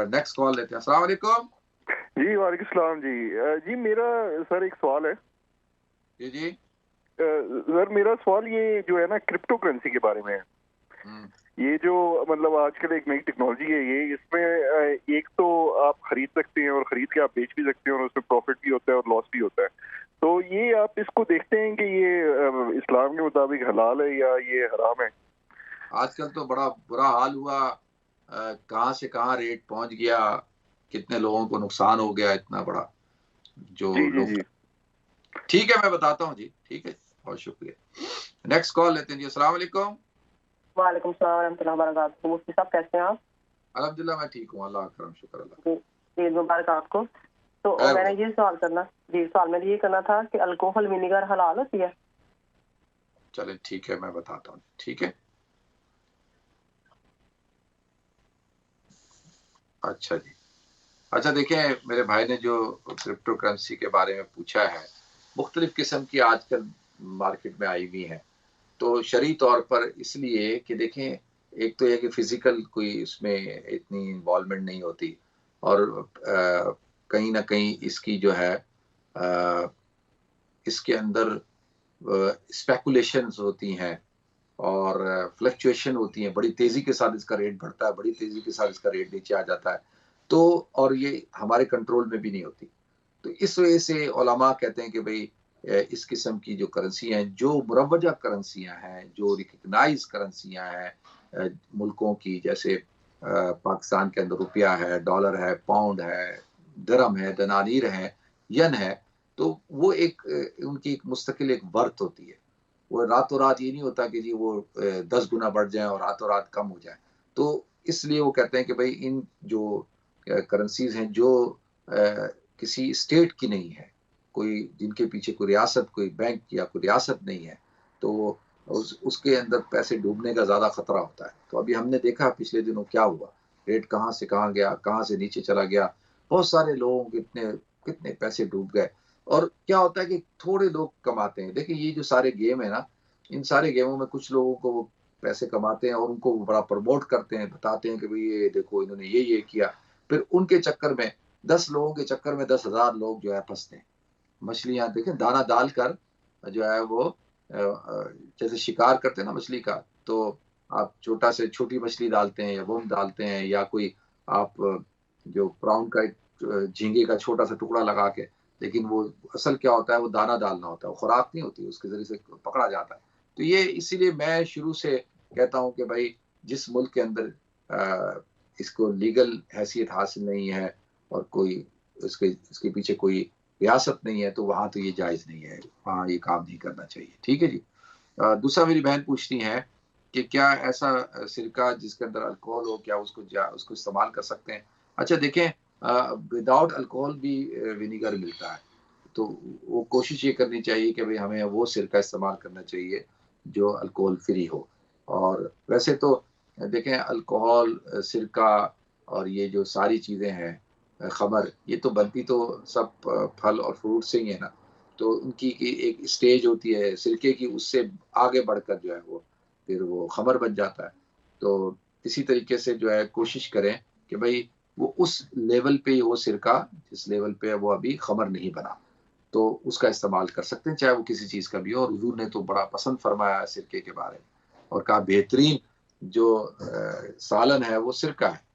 نیکسٹ کال لیتے ہیں. السلام علیکم. جی وعلیکم السلام. جی میرا سر ایک سوال ہے. جی سر میرا سوال یہ جو ہے نا کرپٹو کرنسی کے بارے میں ہے. یہ جو مطلب آج کل ایک نئی ٹیکنالوجی ہے, یہ اس میں ایک تو آپ خرید سکتے ہیں اور خرید کے آپ بیچ بھی سکتے ہیں, اور اس میں پروفٹ بھی ہوتا ہے اور لاس بھی ہوتا ہے. تو یہ آپ اس کو دیکھتے ہیں کہ یہ اسلام کے مطابق حلال ہے یا یہ حرام ہے؟ آج کل تو بڑا برا حال ہوا, کہاں سے کہاں ریٹ پہنچ گیا, کتنے لوگوں کو نقصان ہو گیا اتنا بڑا. جو لوگ ٹھیک ہے میں بتاتا ہوں جی, ٹھیک ہے, بہت شکریہ. نیکسٹ کال لیتے ہیں جی. السلام علیکم. وعلیکم السلام ورحمۃ اللہ وبرکاتہ. مفتی صاحب کیسے ہیں آپ؟ الحمدللہ میں ٹھیک ہوں, اللہ کرم, شکر اللہ. عید مبارک آپ کو. تو میں نے یہ سوال میں یہ کرنا تھا کہ الکوہل ونیگر حلال ہوتی ہے؟ چلے ٹھیک ہے میں بتاتا ہوں, ٹھیک ہے. اچھا جی, اچھا دیکھیں میرے بھائی نے جو کرپٹو کرنسی کے بارے میں پوچھا ہے, مختلف قسم کی آج کل مارکیٹ میں آئی ہوئی ہیں. تو شرعی طور پر اس لیے کہ دیکھیں, ایک تو یہ کہ فزیکل کوئی اس میں اتنی انوالومنٹ نہیں ہوتی, اور کہیں نہ کہیں اس کی جو ہے اس کے اندر اسپیکولیشنز ہوتی ہیں, اور فلکچویشن ہوتی ہیں، بڑی تیزی کے ساتھ اس کا ریٹ بڑھتا ہے، بڑی تیزی کے ساتھ اس کا ریٹ نیچے آ جاتا ہے، تو اور یہ ہمارے کنٹرول میں بھی نہیں ہوتی. تو اس وجہ سے علماء کہتے ہیں کہ بھئی اس قسم کی جو کرنسی ہیں، جو مروجہ کرنسیاں ہیں، جو ریکگنائز کرنسیاں ہیں ملکوں کی، جیسے پاکستان کے اندر روپیہ ہے، ڈالر ہے، پاؤنڈ ہے، درہم ہے، دنانیر ہے، ین ہے، تو وہ ایک ان کی ایک مستقل ایک ورتھ ہوتی ہے. وہ راتوں رات یہ نہیں ہوتا کہ جی وہ 10 گنا بڑھ جائیں اور راتوں رات کم ہو جائیں. تو اس لیے وہ کہتے ہیں کہ بھئی ان جو کرنسیز ہیں جو کسی اسٹیٹ کی نہیں ہے، کوئی جن کے پیچھے کوئی ریاست، کوئی بینک یا کوئی ریاست نہیں ہے، تو اس کے اندر پیسے ڈوبنے کا زیادہ خطرہ ہوتا ہے. تو ابھی ہم نے دیکھا پچھلے دنوں کیا ہوا، ریٹ کہاں سے کہاں گیا، کہاں سے نیچے چلا گیا، بہت سارے لوگوں کے کتنے پیسے ڈوب گئے. اور کیا ہوتا ہے کہ تھوڑے لوگ کماتے ہیں. دیکھیں یہ جو سارے گیم ہیں نا، ان سارے گیموں میں کچھ لوگوں کو وہ پیسے کماتے ہیں اور ان کو بڑا پروموٹ کرتے ہیں، بتاتے ہیں کہ بھئی یہ دیکھو انہوں نے یہ کیا. پھر ان کے چکر میں 10 لوگوں کے چکر میں 10,000 لوگ جو ہے پھنستے ہیں. مچھلیاں دیکھیں دانہ ڈال کر جو ہے وہ جیسے شکار کرتے ہیں نا مچھلی کا، تو آپ چھوٹی مچھلی ڈالتے ہیں یا بم ڈالتے ہیں، یا کوئی آپ جو پراؤن کا ایک جھینگے کا چھوٹا سا ٹکڑا لگا کے، لیکن وہ اصل کیا ہوتا ہے، وہ دانہ ڈالنا ہوتا ہے، وہ خوراک نہیں ہوتی، اس کے ذریعے سے پکڑا جاتا ہے. تو یہ اسی لیے میں شروع سے کہتا ہوں کہ بھائی جس ملک کے اندر اس کو لیگل حیثیت حاصل نہیں ہے اور کوئی اس کے پیچھے کوئی ریاست نہیں ہے، تو وہاں تو یہ جائز نہیں ہے، وہاں یہ کام نہیں کرنا چاہیے. ٹھیک ہے جی. دوسرا میری بہن پوچھتی ہے کہ کیا ایسا سرکہ جس کے اندر الکوہل ہو، کیا اس کو استعمال کر سکتے ہیں؟ اچھا دیکھیں، وداؤٹ الکوہل بھی ونیگر ملتا ہے، تو وہ کوشش یہ کرنی چاہیے کہ بھئی ہمیں وہ سرکہ استعمال کرنا چاہیے جو الکوہل فری ہو. اور ویسے تو دیکھیں الکوہل، سرکہ اور یہ جو ساری چیزیں ہیں، خمر، یہ تو بنتی تو سب پھل اور فروٹ سے ہی ہے نا. تو ان کی ایک اسٹیج ہوتی ہے سرکے کی، اس سے آگے بڑھ کر جو ہے وہ پھر وہ خمر بن جاتا ہے. تو اسی طریقے سے جو ہے کوشش کریں کہ بھئی وہ اس لیول پہ ہی وہ سرکہ جس لیول پہ وہ ابھی خمر نہیں بنا، تو اس کا استعمال کر سکتے ہیں، چاہے وہ کسی چیز کا بھی ہو. اور حضور نے تو بڑا پسند فرمایا ہے سرکے کے بارے میں، اور کہا بہترین جو سالن ہے وہ سرکہ ہے.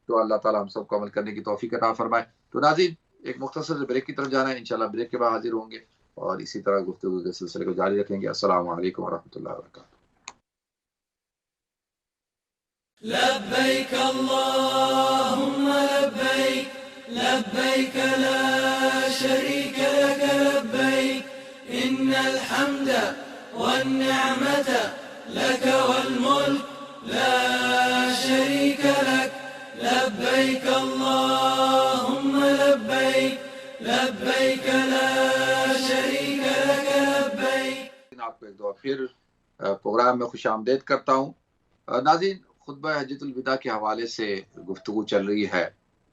تو اللہ تعالیٰ ہم سب کو عمل کرنے کی توفیق عطا فرمائے. تو ناظرین ایک مختصر سے بریک کی طرف جانا ہے، انشاءاللہ بریک کے بعد حاضر ہوں گے اور اسی طرح گفتگو کے سلسلے کو جاری رکھیں گے. السلام علیکم ورحمۃ اللہ وبرکاتہ. لبيك اللهم لبيك لبيك لا شريك لك لبيك إن الحمد والنعمة لك والملك لا شريك لك لبيك اللهم لبيك لبيك لا شريك لك لبيك. آپ کو ایک دفعہ پھر پروگرام میں خوش آمدید کرتا ہوں. ناظرین خطبہ حجۃ الوداع کے حوالے سے گفتگو چل رہی ہے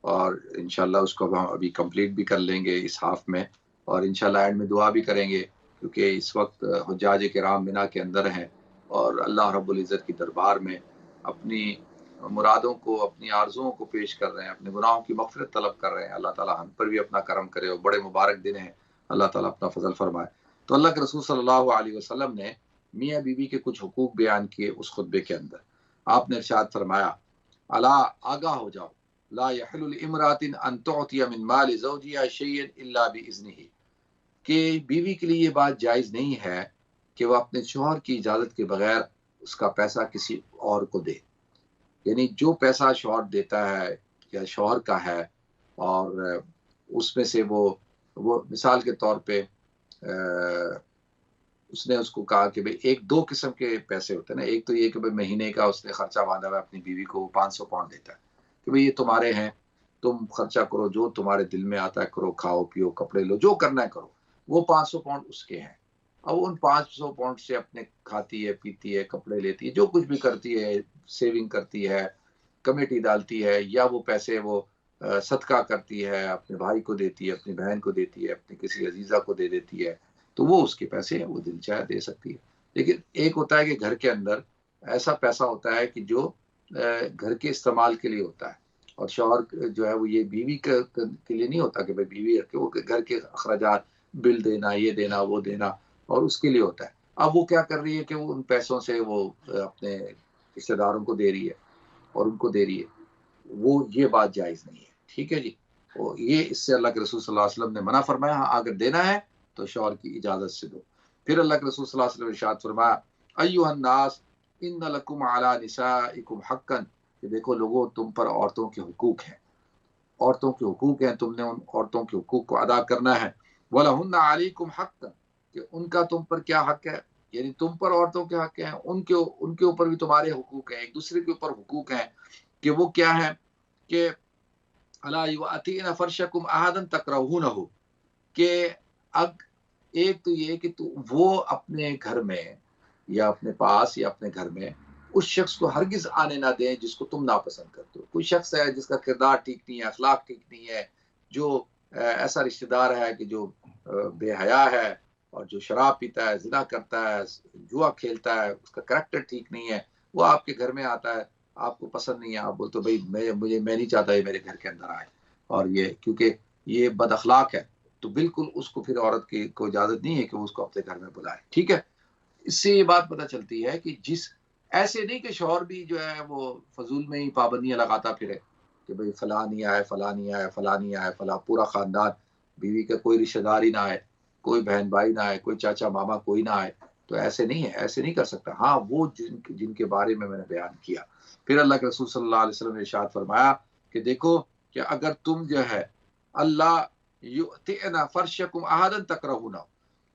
اور انشاءاللہ اس کو ہم ابھی کمپلیٹ بھی کر لیں گے اس ہاف میں، اور انشاءاللہ اینڈ میں دعا بھی کریں گے، کیونکہ اس وقت حجاج کرام مینا کے اندر ہیں اور اللہ رب العزت کی دربار میں اپنی مرادوں کو، اپنی آرزوؤں کو پیش کر رہے ہیں، اپنے گناہوں کی مغفرت طلب کر رہے ہیں. اللہ تعالیٰ ہم پر بھی اپنا کرم کرے اور بڑے مبارک دن ہیں، اللہ تعالیٰ اپنا فضل فرمائے. تو اللہ کے رسول صلی اللہ علیہ وسلم نے میاں بیوی کے کچھ حقوق بیان کیے اس خطبے کے اندر. آپ نے ارشاد فرمایا، الا آگاہ ہو جاؤ، لا يحل لامرأة ان تعطي من مال زوجها شيئا الا باذنه، کہ بیوی کے لیے یہ بات جائز نہیں ہے کہ وہ اپنے شوہر کی اجازت کے بغیر اس کا پیسہ کسی اور کو دے. یعنی جو پیسہ شوہر دیتا ہے یا شوہر کا ہے، اور اس میں سے وہ مثال کے طور پہ اس نے اس کو کہا کہ بھئی ایک دو قسم کے پیسے ہوتے ہیں نا. ایک تو یہ کہ بھئی مہینے کا اس نے خرچہ باندھا ہوا اپنی بیوی کو 500 پاؤنڈ دیتا ہے کہ بھئی یہ تمہارے ہیں، تم خرچہ کرو، جو تمہارے دل میں آتا ہے کرو، کھاؤ پیو، کپڑے لو، جو کرنا ہے کرو. وہ 500 پاؤنڈ اس کے ہیں. اب ان 500 پاؤنڈ سے اپنے کھاتی ہے، پیتی ہے، کپڑے لیتی ہے، جو کچھ بھی کرتی ہے، سیونگ کرتی ہے، کمیٹی ڈالتی ہے، یا وہ پیسے وہ صدقہ کرتی ہے، اپنے بھائی کو دیتی ہے، اپنی بہن کو دیتی ہے، اپنی کسی عزیزہ کو دے دیتی ہے، تو وہ اس کے پیسے ہیں، وہ دل چاہے دے سکتی ہے. لیکن ایک ہوتا ہے کہ گھر کے اندر ایسا پیسہ ہوتا ہے کہ جو گھر کے استعمال کے لیے ہوتا ہے، اور شوہر جو ہے وہ یہ بیوی کے لیے نہیں ہوتا کہ بھائی بیوی رکھے، وہ گھر کے اخراجات، بل دینا، یہ دینا، وہ دینا، اور اس کے لیے ہوتا ہے. اب وہ کیا کر رہی ہے کہ وہ ان پیسوں سے وہ اپنے رشتے داروں کو دے رہی ہے اور ان کو دے رہی ہے، وہ یہ بات جائز نہیں ہے، ٹھیک ہے جی. یہ اس سے اللہ کے رسول صلی اللہ علیہ وسلم نے منع فرمایا. ہاں اگر دینا ہے تو شوہر کی اجازت سے دو. پھر اللہ کے رسول صلی اللہ علیہ وسلم نے ارشاد فرمایا ایھا الناس ان لکم علی نسائکم حقا، کہ دیکھو لوگوں تم پر عورتوں کے حقوق ہیں، عورتوں کے حقوق ہیں، تم نے ان عورتوں کے حقوق کو ادا کرنا ہے. وَلَهُنَّ عَلَيْكُمْ حَقًّا، کہ ان کا تم پر کیا حق ہے، یعنی تم پر عورتوں کے حق ہیں، ان کے اوپر بھی تمہارے حقوق ہیں، ایک دوسرے کے اوپر حقوق ہیں. کہ وہ کیا ہے کہ الا یؤتین فرشکم احدا تکرہونہ، کہ ایک تو یہ کہ وہ اپنے گھر میں یا اپنے پاس یا اپنے گھر میں اس شخص کو ہرگز آنے نہ دیں جس کو تم ناپسند کرتے ہو. کوئی شخص ہے جس کا کردار ٹھیک نہیں ہے، اخلاق ٹھیک نہیں ہے، جو ایسا رشتہ دار ہے کہ جو بے حیا ہے اور جو شراب پیتا ہے، زنا کرتا ہے، جوا کھیلتا ہے، اس کا کریکٹر ٹھیک نہیں ہے، وہ آپ کے گھر میں آتا ہے، آپ کو پسند نہیں ہے، آپ بولتے بھائی میں نہیں چاہتا یہ میرے گھر کے اندر آئے، اور یہ کیونکہ یہ بد اخلاق ہے، تو بالکل اس کو پھر عورت کی کو اجازت نہیں ہے کہ اس کو اپنے گھر میں بلائے. ٹھیک ہے. اس سے یہ بات پتہ چلتی ہے کہ ایسے نہیں کہ شوہر بھی جو ہے وہ فضول میں ہی پابندیاں لگاتا پھرے کہ بھئی فلاں نہیں آئے، فلاں نہیں آئے، فلاں نہیں آئے، فلاں پورا خاندان، بیوی کا کوئی رشتہ دار ہی نہ آئے، کوئی بہن بھائی نہ آئے، کوئی چاچا ماما کوئی نہ آئے. تو ایسے نہیں ہے، ایسے نہیں کر سکتا. ہاں وہ جن کے بارے میں نے بیان کیا. پھر اللہ کے رسول صلی اللہ علیہ وسلم نے ارشاد فرمایا کہ دیکھو کہ اگر تم جو ہے اللہ یؤتئن فرشکم احدا تکرہونہ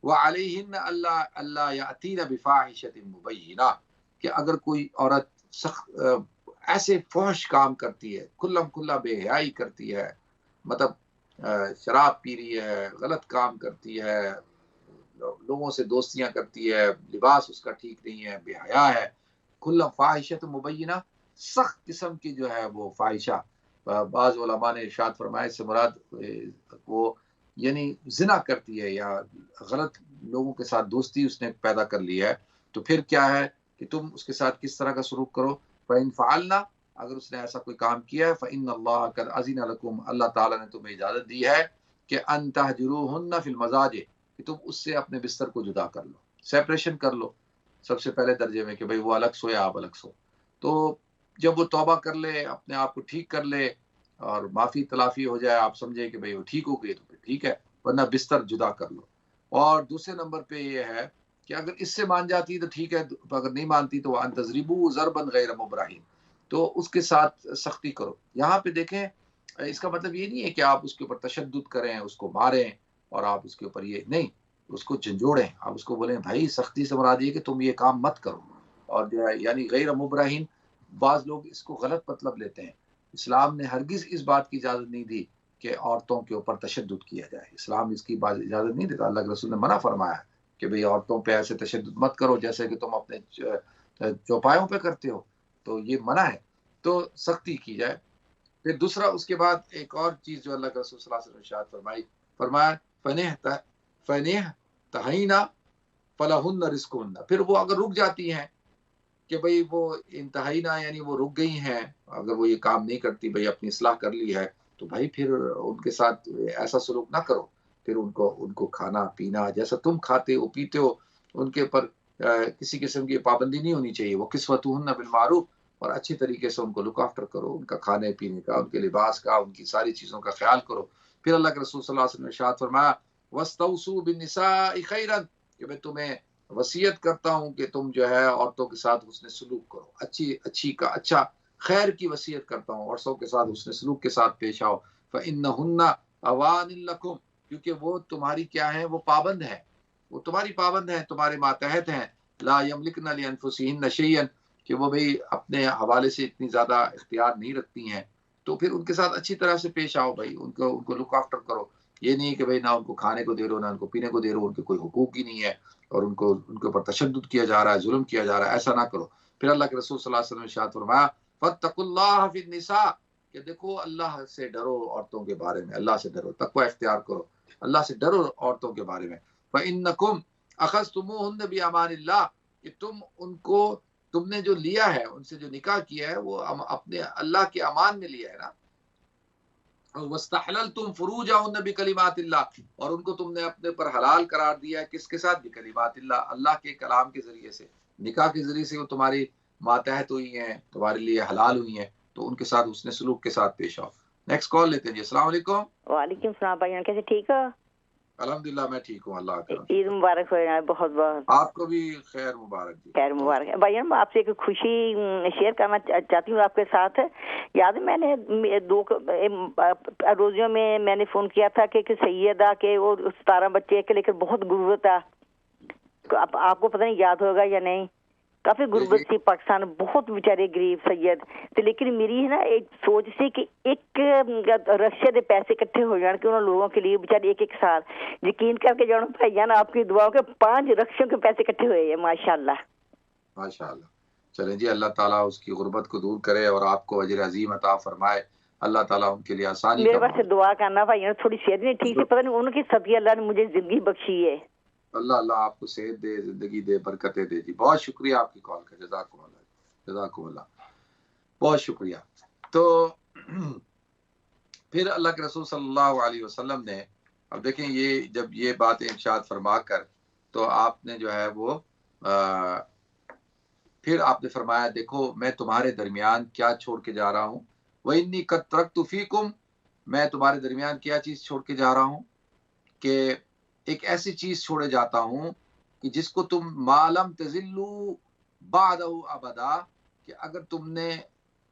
وعلیہن اللہ یأتین بفاحشۃ مبینہ، کہ اگر کوئی عورت ایسے فحش کام کرتی ہے، کھلم کھلا بے حیائی کرتی ہے، مطلب شراب پی رہی ہے، غلط کام کرتی ہے، لوگوں سے دوستیاں کرتی ہے، لباس اس کا ٹھیک نہیں ہے، بے حیا ہے، کھلم فاحشۃ مبینہ، سخت قسم کی جو ہے وہ فاحشہ. بعض علماء نے ارشاد فرمایا اس سے مراد وہ یعنی زنا کرتی ہے یا غلط لوگوں کے ساتھ دوستی اس نے پیدا کر لی ہے. تو پھر کیا ہے کہ تم اس کے ساتھ کس طرح کا سلوک کرو. فَإِن فَعَلْنَا، اگر اس نے ایسا کوئی کام کیا ہے، فَإِنَّ اللَّهَ قَدْ أَذِنَ لَكُمْ، اللہ تعالیٰ نے تمہیں اجازت دی ہے کہ أَن تَهْجُرُوهُنَّ فِي الْمَضَاجِعِ، کہ تم اس سے اپنے بستر کو جدا کر لو، سیپریشن کر لو سب سے پہلے درجے میں، کہ بھئی وہ الگ سو یا آپ الگ سو. تو جب وہ توبہ کر لے، اپنے آپ کو ٹھیک کر لے اور معافی تلافی ہو جائے، آپ سمجھے کہ بھئی وہ ٹھیک ہو گئی تو پھر ٹھیک ہے، ورنہ بستر جدا کر لو. اور دوسرے نمبر پہ یہ ہے کہ اگر اس سے مان جاتی تو ٹھیک ہے، اگر نہیں مانتی تو وَأَن تَضْرِبُوا ضَرْبًا غَيْرَ مُبْرَحٍ، تو اس کے ساتھ سختی کرو. یہاں پہ دیکھیں اس کا مطلب یہ نہیں ہے کہ آپ اس کے اوپر تشدد کریں، اس کو ماریں اور آپ اس کے اوپر یہ نہیں، اس کو جھنجھوڑیں، آپ اس کو بولیں بھائی سختی سے مراد یہ کہ تم یہ کام مت کرو. اور جو ہے یعنی غیر مبرہین، بعض لوگ اس کو غلط مطلب لیتے ہیں. اسلام نے ہرگز اس بات کی اجازت نہیں دی کہ عورتوں کے اوپر تشدد کیا جائے. اسلام اس کی اجازت نہیں دیتا. اللہ کے رسول نے منع فرمایا کہ بھئی عورتوں پہ ایسے تشدد مت کرو جیسے کہ تم اپنے چوپایوں پہ کرتے ہو، تو یہ منع ہے، تو سختی کی جائے. پھر دوسرا اس کے بعد ایک اور چیز جو اللہ کے رسول صلی اللہ علیہ وسلم نے ارشاد فرمایا فَنِحْ تَحِينَ فَلَهُنَّ رِزْقُهُنَّ، پھر وہ اگر رک جاتی ہیں کہ بھئی وہ انتہائی نہ، یعنی وہ رک گئی ہیں، اگر وہ یہ کام نہیں کرتی، بھئی اپنی اصلاح کر لی ہے، تو بھائی پھر ان کے ساتھ ایسا سلوک نہ کرو. پھر ان کو کھانا پینا جیسا تم کھاتے ہو پیتے ہو، ان کے اوپر کسی قسم کی پابندی نہیں ہونی چاہیے. وہ کسوتہن بالمعروف، اور اچھی طریقے سے ان کو لک آفٹر کرو، ان کا کھانے پینے کا، ان کے لباس کا، ان کی ساری چیزوں کا خیال کرو. پھر اللہ کے رسول صلی اللہ علیہ وسلم نے ارشاد فرمایا وَاسْتَوْصُوا بِالنِّسَاءِ خَيْرًا، کہ میں تمہیں وصیت کرتا ہوں کہ تم جو ہے عورتوں کے ساتھ حسن سلوک کرو، اچھا خیر کی وصیت کرتا ہوں، عورتوں کے ساتھ حسن سلوک کے ساتھ پیش آؤ. فَإِنَّهُنَّ أَوَانٍ لَكُمْ، کیونکہ وہ تمہاری کیا ہیں، وہ پابند ہیں، وہ تمہاری پابند ہیں، تمہارے ماتحت ہیں. لا يملكن لانفسهن شيئا، کہ وہ بھئی اپنے حوالے سے اتنی زیادہ اختیار نہیں رکھتی ہیں. تو پھر ان کے ساتھ اچھی طرح سے پیش آؤ بھائی، ان کو لک آفٹر کرو. یہ نہیں کہ بھئی نہ ان کو کھانے کو دے رہو، نہ ان کو پینے کو دے رہو، ان کے کوئی حقوق ہی نہیں ہے اور ان کے اوپر تشدد کیا جا رہا ہے، ظلم کیا جا رہا ہے، ایسا نہ کرو. پھر اللہ کے رسول صلی اللہ علیہ وسلم نے ارشاد فرمایا فَاتَّقُوا اللَّهَ فِي النِّسَاءِ، کہ دیکھو اللہ سے ڈرو عورتوں کے بارے میں، اللہ سے ڈرو، تقوی اختیار کرو، اللہ سے ڈرو عورتوں کے بارے میں. فَإِنَّكُمْ أَخَذْتُمُوهُنَّ بِأَمَانِ اللَّهِ، کہ تم نے جو لیا ہے، ان سے جو نکاح کیا ہے، وہ اپنے اللہ کے امان میں لیا ہے نا. وَاسْتَحْلَلْتُمْ فُرُوجَهُنَّ بِكَلِمَاتِ اللَّهِ، اور ان کو تم نے اپنے پر حلال قرار دیا ہے کس کے ساتھ؟ بکلمات اللہ، اللہ کے کلام کے ذریعے سے، نکاح کے ذریعے سے وہ تمہاری ماتحت ہوئی ہیں، تمہارے لیے حلال ہوئی ہیں، تو ان کے ساتھ حسن سلوک کے ساتھ پیش آؤ. نیکسٹ کال لیتے ہیں جی. السلام علیکم. وعلیکم السلام بھائی، کیسے؟ ٹھیک ہو؟ الحمدللہ میں ٹھیک ہوں، اللہ کا. عید مبارک ہو جائے. بہت بہت آپ کو بھی خیر مبارک جی. خیر مبارک. بھائی میں آپ سے ایک خوشی شیئر کرنا چاہتی ہوں آپ کے ساتھ. یاد ہے میں نے 2 روزیوں میں نے فون کیا تھا کہ سیدہ کے وہ 17 بچے کے لے کر بہت غربت ہے. آپ کو پتہ نہیں یاد ہوگا یا نہیں. کافی غربت تھی پاکستان، بہت بیچارے غریب سید تو. لیکن میری ہے نا ایک سوچ سی کہ ایک رکشے دے پیسے اکٹھے ہو جان کے انہوں لوگوں کے لیے بیچارے ایک سال. یقین کر کے جانا بھائی جان آپ کی دعاؤں کے 5 رکشوں کے پیسے اکٹھے ہوئے ہیں ماشاءاللہ. ماشاءاللہ. چلیں جی، اللہ تعالیٰ اس کی غربت کو دور کرے اور آپ کو اجر عظیم عطا فرمائے. اللہ تعالیٰ ان کے لیے آسانی میرے پاس دعا کرنا بھائی جان. تھوڑی صحت نہیں ٹھیک ہے، پتہ نہیں ان کی صدقے اللہ نے مجھے زندگی بخشی ہے. اللہ آپ کو صحت دے، زندگی دے، برکتیں دے جی. بہت شکریہ آپ کی کال کا. جزاکم اللہ بہت شکریہ. تو پھر اللہ کے رسول صلی اللہ علیہ وسلم نے، اب دیکھیں یہ جب یہ باتیں ارشاد فرما کر تو آپ نے جو ہے وہ پھر آپ نے فرمایا دیکھو میں تمہارے درمیان کیا چھوڑ کے جا رہا ہوں. وَإِنِّي قَدْ تَرَكْتُ فِيكُمْ، میں تمہارے درمیان کیا چیز چھوڑ کے جا رہا ہوں کہ ایک ایسی چیز چھوڑے جاتا ہوں کہ جس کو تم ما لم تزلوا بعدہ ابدا، کہ اگر تم نے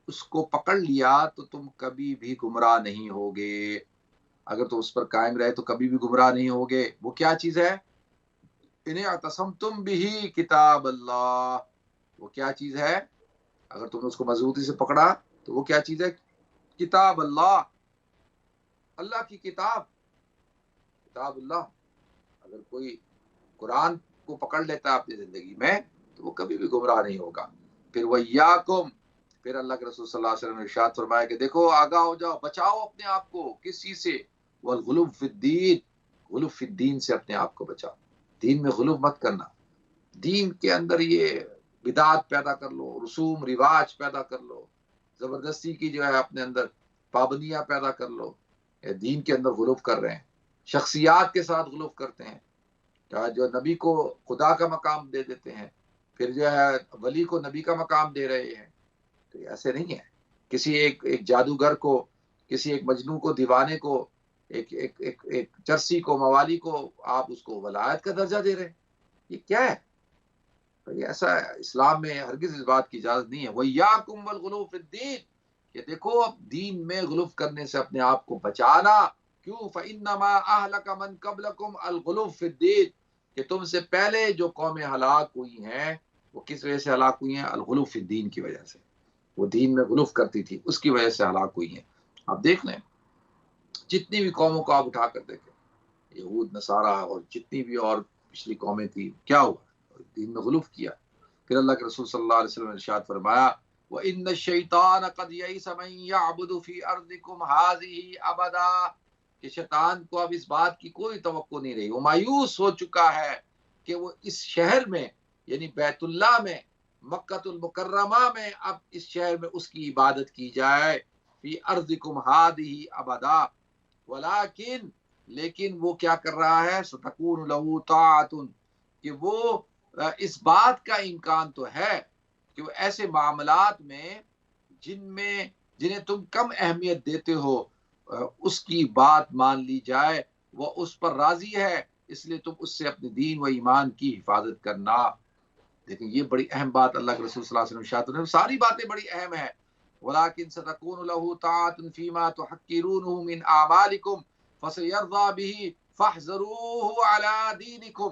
اس کو پکڑ لیا تو تم کبھی بھی گمراہ نہیں ہوگے. اگر تم اس پر قائم رہے تو کبھی بھی گمراہ نہیں ہوگے. وہ کیا چیز ہے؟ اِنْ اعْتَصَمْتُمْ بِهِ کتاب اللہ. وہ کیا چیز ہے؟ اگر تم نے اس کو مضبوطی سے پکڑا تو وہ کیا چیز ہے؟ کتاب اللہ، اللہ کی کتاب اللہ. اگر کوئی قرآن کو پکڑ لیتا ہے اپنی زندگی میں تو وہ کبھی بھی گمراہ نہیں ہوگا. پھر وَإِيَّاكُمْ، پھر اللہ کے رسول صلی اللہ علیہ وسلم نے ارشاد فرمایا کہ دیکھو آگاہ ہو جاؤ، بچاؤ اپنے آپ کو کس چیز سے؟ وَالْغُلُوُ فِي الدِّينِ، غلو فی الدین سے اپنے آپ کو بچاؤ. دین میں غلو مت کرنا. دین کے اندر یہ بدعات پیدا کر لو، رسوم رواج پیدا کر لو، زبردستی کی جو ہے اپنے اندر پابندیاں پیدا کر لو. دین کے اندر غلو کر رہے ہیں، شخصیات کے ساتھ غلو کرتے ہیں، جو نبی کو خدا کا مقام دے دیتے ہیں، پھر جو ہے ولی کو نبی کا مقام دے رہے ہیں. تو ایسے نہیں ہے. کسی ایک جادوگر کو، کسی ایک مجنون کو، دیوانے کو، ایک چرسی کو، موالی کو آپ اس کو ولایت کا درجہ دے رہے ہیں. یہ کیا ہے؟ یہ ایسا اسلام میں ہرگز اس بات کی اجازت نہیں ہے. وَإِيَّاكُمْ وَالْغُلُوَ فِي الدِّينِ، کہ دیکھو اب دین میں غلو کرنے سے اپنے آپ کو بچانا. کیوں؟ فَإِنَّمَا أَهْلَكَ مَنْ قَبْلَكُمْ الْغُلُوُ فِي الدِّينِ، کہ تم سے پہلے جو قومیں ہلاک ہوئی ہیں وہ کس وجہ سے ہلاک ہوئی ہیں؟ الغلو فی الدین کی وجہ سے. وہ دین میں غلو کرتی تھی، اس کی وجہ سے ہلاک ہوئی ہیں. آپ دیکھ لیں جتنی بھی قوموں کو آپ اٹھا کر دیکھیں، یہود، نصارہ اور جتنی بھی اور پچھلی قومیں تھی، کیا ہوا؟ دین میں غلو کیا. پھر اللہ کے رسول صلی اللہ علیہ وسلم نے ارشاد فرمایا وَإِنَّ الشَّيْطَانَ قَدْ يَئِسَ مَن يَعْبُدُ فِي أَرْضِكُمْ هَٰذِهِ أَبَدًا، کہ شیطان کو اب اس بات کی کوئی توقع نہیں رہی، وہ مایوس ہو چکا ہے کہ وہ اس شہر میں یعنی بیت اللہ میں، مکہ المکرمہ میں، اب اس شہر میں اس کی عبادت کی جائے. فی ارضکم هذه ابدا، ولیکن لیکن وہ کیا کر رہا ہے؟ ستکون له طاعۃ، کہ وہ اس بات کا امکان تو ہے کہ وہ ایسے معاملات میں جنہیں تم کم اہمیت دیتے ہو اس کی بات مان لی جائے. وہ اس پر راضی ہے، اس لیے تم اس سے اپنے دین و ایمان کی حفاظت کرنا. لیکن یہ بڑی اہم بات اللہ کے رسول صلی اللہ علیہ وسلم ارشاد فرماتے ہیں. ساری باتیں بڑی اہم ہیں. وَلَٰكِن سَتَكُونُ لَهُ طَاعَةٌ فِي مَا تُحَقِّرُونَهُ مِنْ أَعْمَالِكُمْ فَسَيَرْضَىٰ بِهِ فَاحْذَرُوهُ عَلَىٰ دِينِكُمْ،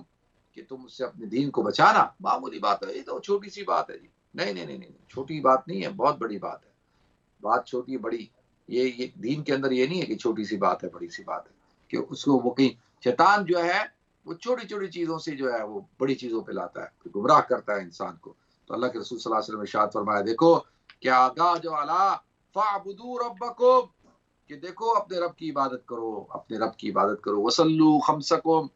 کہ تم اس سے اپنے دین کو بچانا. معمولی بات ہے، یہ تو چھوٹی سی بات ہے جی. نہیں، چھوٹی بات نہیں ہے، بہت بڑی بات ہے. بات چھوٹی بڑی، یہ دین کے اندر یہ نہیں ہے کہ چھوٹی سی بات ہے بڑی سی بات ہے، کہ اس کو وہ کہیں شیطان جو ہے وہ چھوٹی چھوٹی چیزوں سے جو ہے وہ بڑی چیزوں پہ لاتا ہے، پھر گمراہ کرتا ہے انسان کو. تو اللہ کے رسول صلی اللہ علیہ وسلم نے ارشاد فرمایا دیکھو کیا آگاہ جو علا فاعبدوا ربکم، کہ دیکھو اپنے رب کی عبادت کرو، اپنے رب کی عبادت کرو. وصلوا خمسکم،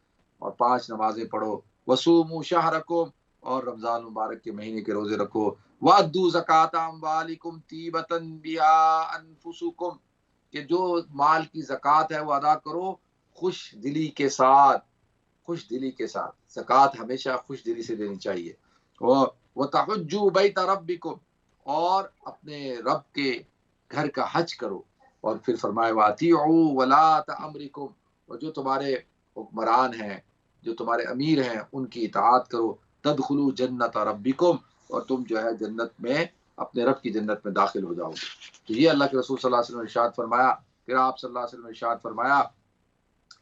اور 5 نمازیں پڑھو. وصوموا شہرکم، اور رمضان مبارک کے مہینے کے روزے رکھو. وَأَدُّوا زَكَاةَ أَمْوَالِكُمْ طِيبَةً بِهَا أَنفُسُكُمْ، کہ جو مال کی زکوٰۃ ہے وہ ادا کرو خوش دلی کے ساتھ، خوش دلی کے ساتھ. زکوٰۃ ہمیشہ خوش دلی سے دینی چاہیے. وَتَحُجُّوا بَيْتَ رَبِّكُمْ، اور اپنے رب کے گھر کا حج کرو. اور پھر فرمایا وَأَطِيعُوا وَلَاةَ أَمْرِكُمْ، اور جو تمہارے حکمران ہیں، جو تمہارے امیر ہیں، ان کی اطاعت کرو. تدخلوا جنت ربکم، اور تم جو ہے جنت میں، اپنے رب کی جنت میں داخل ہو جاؤ گے. تو یہ اللہ کے رسول صلی اللہ علیہ وسلم نے ارشاد فرمایا. پھر آپ صلی اللہ علیہ وسلم نے ارشاد فرمایا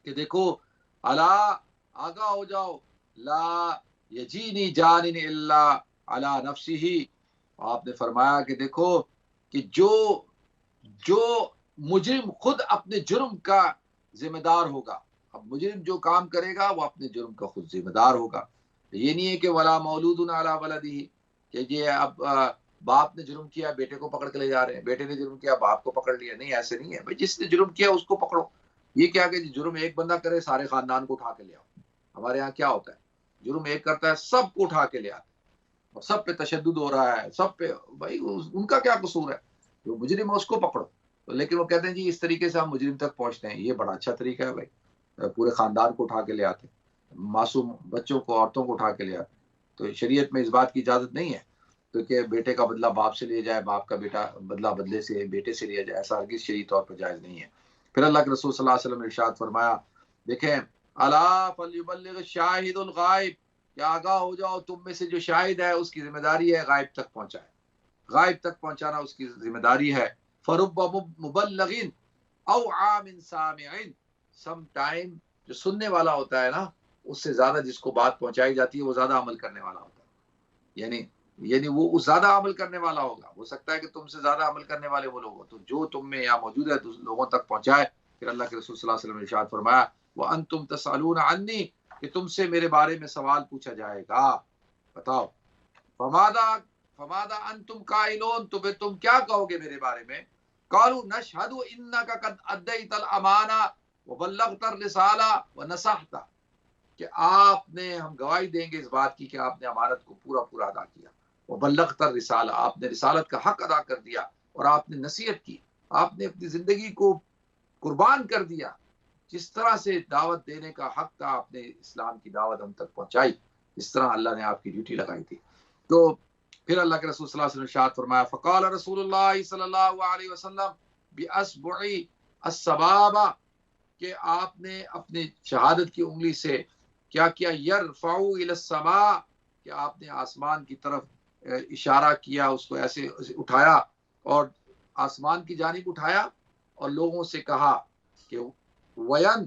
کہ دیکھو الا، آگاہ ہو جاؤ، لا یجینی جان الا علی نفسہ. آپ نے فرمایا کہ دیکھو کہ جو مجرم خود اپنے جرم کا ذمہ دار ہوگا. اب مجرم جو کام کرے گا وہ اپنے جرم کا خود ذمہ دار ہوگا. یہ نہیں ہے کہ ولا مولود علی ولدہ، کہ یہ اب باپ نے جرم کیا بیٹے کو پکڑ کے لے جا رہے ہیں، بیٹے نے جرم کیا باپ کو پکڑ لیا. نہیں، ایسے نہیں ہے بھائی. جس نے جرم کیا اس کو پکڑو. یہ کیا کہ جرم ایک بندہ کرے سارے خاندان کو اٹھا کے لے آؤ. ہمارے یہاں کیا ہوتا ہے، جرم ایک کرتا ہے سب کو اٹھا کے لے آتے، اور سب پہ تشدد ہو رہا ہے، سب پہ. بھائی ان کا کیا قصور ہے؟ جو مجرم ہے اس کو پکڑو. لیکن وہ کہتے ہیں جی اس طریقے سے ہم مجرم تک پہنچتے ہیں. یہ بڑا اچھا طریقہ ہے بھائی. پورے خاندان کو اٹھا کے لے آتے، معصوم بچوں کو، عورتوں کو اٹھا کے لے آتے. تو شریعت میں اس بات کی اجازت نہیں ہے تو کہ بیٹے کا بدلہ باپ سے لیا جائے، باپ کا بیٹا بدلہ بدلے سے بیٹے سے لیا جائے. ایسا ہرگز شرعی طور پر جائز نہیں ہے. پھر اللہ کے رسول صلی اللہ علیہ وسلم نے ارشاد فرمایا، دیکھیں الا فلیبلغ الشاہد الغائب، کہ آگاہ ہو جاؤ تم میں سے جو شاہد ہے اس کی ذمہ داری ہے غائب تک پہنچائے. غائب تک پہنچانا اس کی ذمہ داری ہے. فرب مبلغ او عام سامع، سم ٹائم جو سننے والا ہوتا ہے نا، اس سے زیادہ جس کو بات پہنچائی جاتی ہے وہ زیادہ عمل کرنے والا ہوتا ہے. یعنی وہ زیادہ عمل کرنے والا ہوگا. ہو سکتا ہے کہ تم سے زیادہ عمل کرنے والے وہ لوگ ہو. تو جو تم میں یہاں موجود ہے لوگوں تک پہنچائے. پھر اللہ کے رسول صلی اللہ علیہ وسلم نے ارشاد فرمایا وَأَنْتُمْ تَسْأَلُونَ عَنِّي، کہ تم سے میرے بارے میں سوال پوچھا جائے گا. بتاؤ فَمَاذَا أَنْتُمْ قَائِلُونَ، تو پھر تم کیا کہو گے میرے بارے میں؟ قَالُوا نَشْهَدُ إِنَّكَ قَدْ أَدَّيْتَ الْأَمَانَةَ وَبَلَّغْتَ الرِّسَالَةَ وَنَصَحْتَ، کہ آپ نے، ہم گواہی دیں گے اس بات کی کہ آپ نے امانت کو پورا پورا ادا کیا. وَبَلَّغْتَ الرِّسَالَةَ، آپ نے رسالت کا حق ادا کر دیا، اور آپ نے نصیحت کی، آپ نے اپنی زندگی کو قربان کر دیا. جس طرح سے دعوت دینے کا حق تھا آپ نے اسلام کی دعوت ہم تک پہنچائی، اس طرح اللہ نے آپ کی ڈیوٹی لگائی تھی. تو پھر اللہ کے رسول صلی اللہ علیہ وسلم نے ارشاد فرمایا فقال رسول اللہ صلی اللہ علیہ وسلم باصبع السبابہ، کہ آپ نے اپنے شہادت کی انگلی سے کیا کیا؟ یرفع الی السماء، کہ آپ نے آسمان کی طرف اشارہ کیا، اس کو ایسے اٹھایا اور آسمان کی جانب اٹھایا اور لوگوں سے کہا کہ وَيَنْ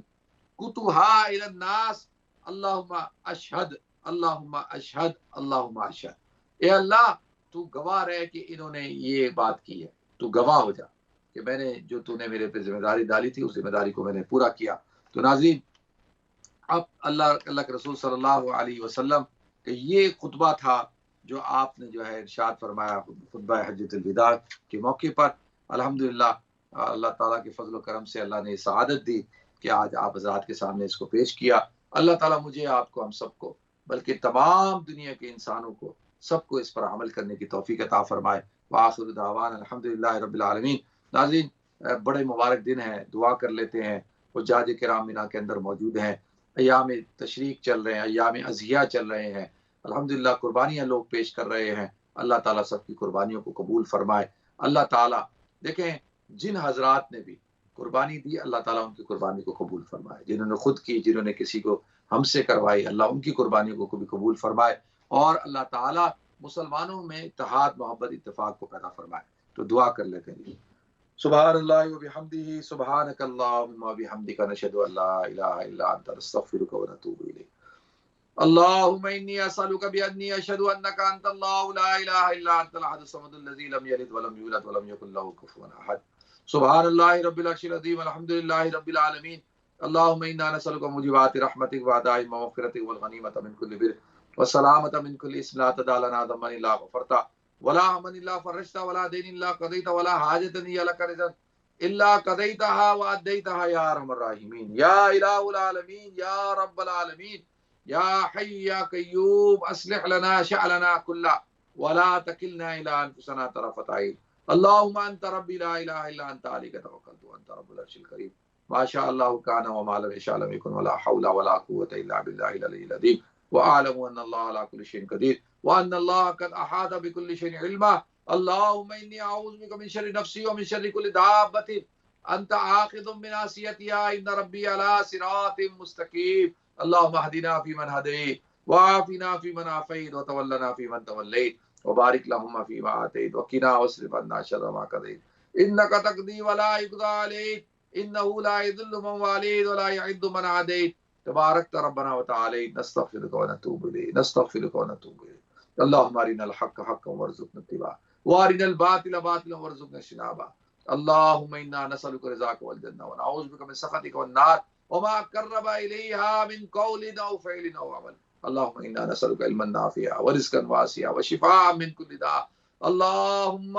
كُتُهَا إِلَى النَّاسِ اللہم اشہد اللہم اشہد اللہم اشہد. اے اللہ تو گواہ رہے کہ انہوں نے یہ بات کی ہے، تو گواہ ہو جا کہ میں نے جو تو نے میرے پہ ذمہ داری ڈالی تھی اس ذمہ داری کو میں نے پورا کیا. تو ناظرین، اب اللہ کے رسول صلی اللہ علیہ وسلم کہ یہ خطبہ تھا جو آپ نے جو ہے ارشاد فرمایا خطبہ حجۃ الوداع کے موقع پر. الحمدللہ اللہ تعالیٰ کے فضل و کرم سے اللہ نے سعادت دی کہ آج آپ حضرات کے سامنے اس کو پیش کیا. اللہ تعالیٰ مجھے، آپ کو، ہم سب کو، بلکہ تمام دنیا کے انسانوں کو، سب کو اس پر عمل کرنے کی توفیق عطا فرمائے. وآخر دعوانا الحمدللہ رب العالمین. ناظرین، بڑے مبارک دن ہیں، دعا کر لیتے ہیں. حجاج کرام مینا کے اندر موجود ہیں، ایام تشریق چل رہے ہیں، ایام اضحیٰ چل رہے ہیں. الحمدللہ قربانیاں لوگ پیش کر رہے ہیں. اللہ تعالیٰ سب کی قربانیوں کو قبول فرمائے. اللہ تعالیٰ دیکھیں جن حضرات نے بھی قربانی دی، اللہ تعالیٰ ان کی قربانی کو قبول فرمائے. جنہوں نے خود کی، جنہوں نے کسی کو ہم سے کروائی، اللہ ان کی قربانیوں کو بھی قبول فرمائے. اور اللہ تعالیٰ مسلمانوں میں اتحاد، محبت، اتفاق کو پیدا فرمائے. تو دعا کر لیتے ہیں. سبحان اللہ وبحمدہ، سبحانک اللہم وبحمدک، نشہد ان لا الہ الا انت، نستغفرک ونتوب الیک. اللہم انی اسألک بانی اشہد انک انت اللہ لا الہ الا انت الاحد الصمد الذی لم یلد ولم یولد ولم یکن لہ کفوا احد. سبحان اللہ رب العرش العظیم، الحمدللہ رب العالمین. اللہم انا نسألک موجبات رحمتک وعزائم مغفرتک والغنیمۃ من کل بر والسلامۃ من کل اسم لا تدع لنا ذنبا الا غفرتہ ولا ہما الا فرجتہ ولا دین الا قضیتہ ولا حاجۃ ہی لک رضا الا قضیتها وادیتها یا ارحم الراحمین. یا الہ العالمین، یا رب العالمین، یا حی یا قیوم، اصلح لنا شأننا كله ولا تکلنا الى انفسنا طرفۃ عین اللهم انت ربی لا الہ الا انت علیک توکلت وانت رب العرش الکریم ما شاء اللہ کان وما لم یشاء لم یکن ولا حول ولا قوة الا باللہ العلی العظیم واعلم ان اللہ علی کل شیء قدیر وان اللہ قد احاط بكل شیء علما اللهم انی اعوذ بک من شر نفسی ومن شر کل دابۃ انت آخذ بناصیتها ان ربی علی صراط مستقیم اللهم اهدنا فیمن هدیت وعافنا فیمن عافیت وتولنا فیمن تولیت وبارک لهم فیما آتیت وقنا واصرف عنا شر ما قضیت انک تقضی ولا یقضى علیک انه لا يذل من واليت ولا يعز من عادیت تبارکت ربنا وتعالیت نستغفرک ونتوب الیک نستغفرک ونتوب الیک اللهم ارنا الحق حقا وارزقنا اتباعه وارنا الباطل باطلا وارزقنا اجتنابه اللهم انا نسألك رضاك والجنة ونعوذ بك من سخطك والنار وما قرب اليها من قول او فعل او عمل اللهم انا نسألك علما نافعا ورزقا واسعا وشفاء من كل داء اللهم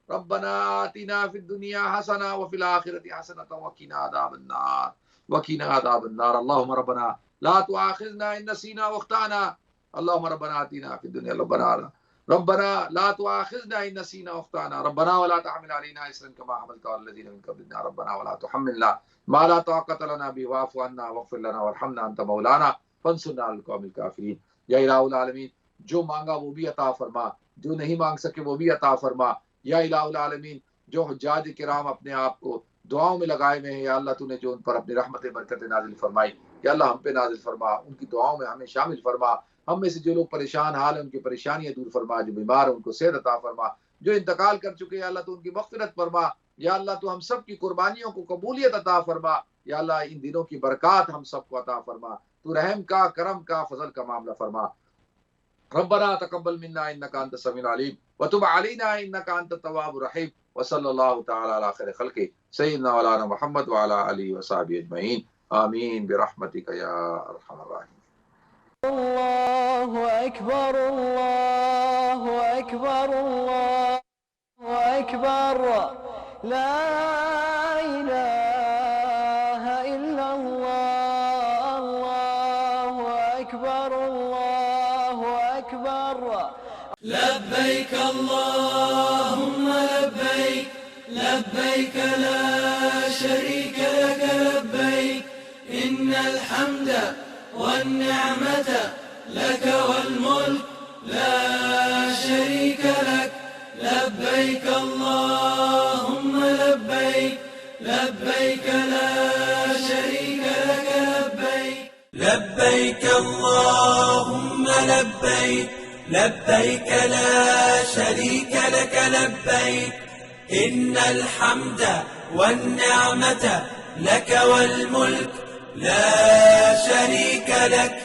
ربنا آتنا في الدنيا حسنة وفي الآخرة حسنة وقنا عذاب النار وقنا عذاب النار اللهم ربنا لا تؤاخذنا إن نسينا واخطأنا اللهم ربنا آتنا في الدنيا ربنا لا تؤاخذنا إن نسينا واخطأنا ربنا ولا تحمل علينا إصرا كما حملت على الذين من قبلنا ربنا ولا تحملنا ما لا طاقة لنا به واعف عنا واغفر لنا وارحمنا أنت مولانا فانصرنا على القوم الكافرين یا الہ العالمین جو مانگا وہ بھی عطا فرما جو نہیں مانگ سکے وہ بھی عطا فرما یا الہ العالمین جو حجاج کرام اپنے آپ کو دعاؤں میں لگائے ہوئے ہیں یا اللہ تو نے جو ان پر اپنی رحمت برکت نازل فرمائی یا اللہ ہم پہ نازل فرما ان کی دعاؤں میں ہمیں شامل فرما ہم میں سے جو لوگ پریشان حال ہیں ان کی پریشانیاں دور فرما جو بیمار ہیں ان کو صحت عطا فرما جو انتقال کر چکے یا اللہ تو ان کی مغفرت فرما یا اللہ تو ہم سب کی قربانیوں کو قبولیت عطا فرما یا اللہ ان دنوں کی برکات ہم سب کو عطا فرما تو رحم کا کرم کا فضل کا معاملہ فرما ربنا تقبل منا انك انت السميع العليم وتب علينا انك انت التواب الرحيم وصلى الله تعالى على خير خلقه سيدنا مولانا محمد وعلى اله وصحبه اجمعين آمين برحمتك يا ارحم الراحمين. الله أكبر الله أكبر الله أكبر لا إله إلا الله الله أكبر الله أكبر لبيك اللهم لبيك لبيك لا شريك لك لبيك إن الحمد والنعمة لك والملك لا شريك لك لبيك اللهم لبيك لبيك لا شريك لك لبيك لبيك اللهم لبيك لبيك لا شريك لك لبيك إن الحمد والنعمة لك والملك لا شريك لك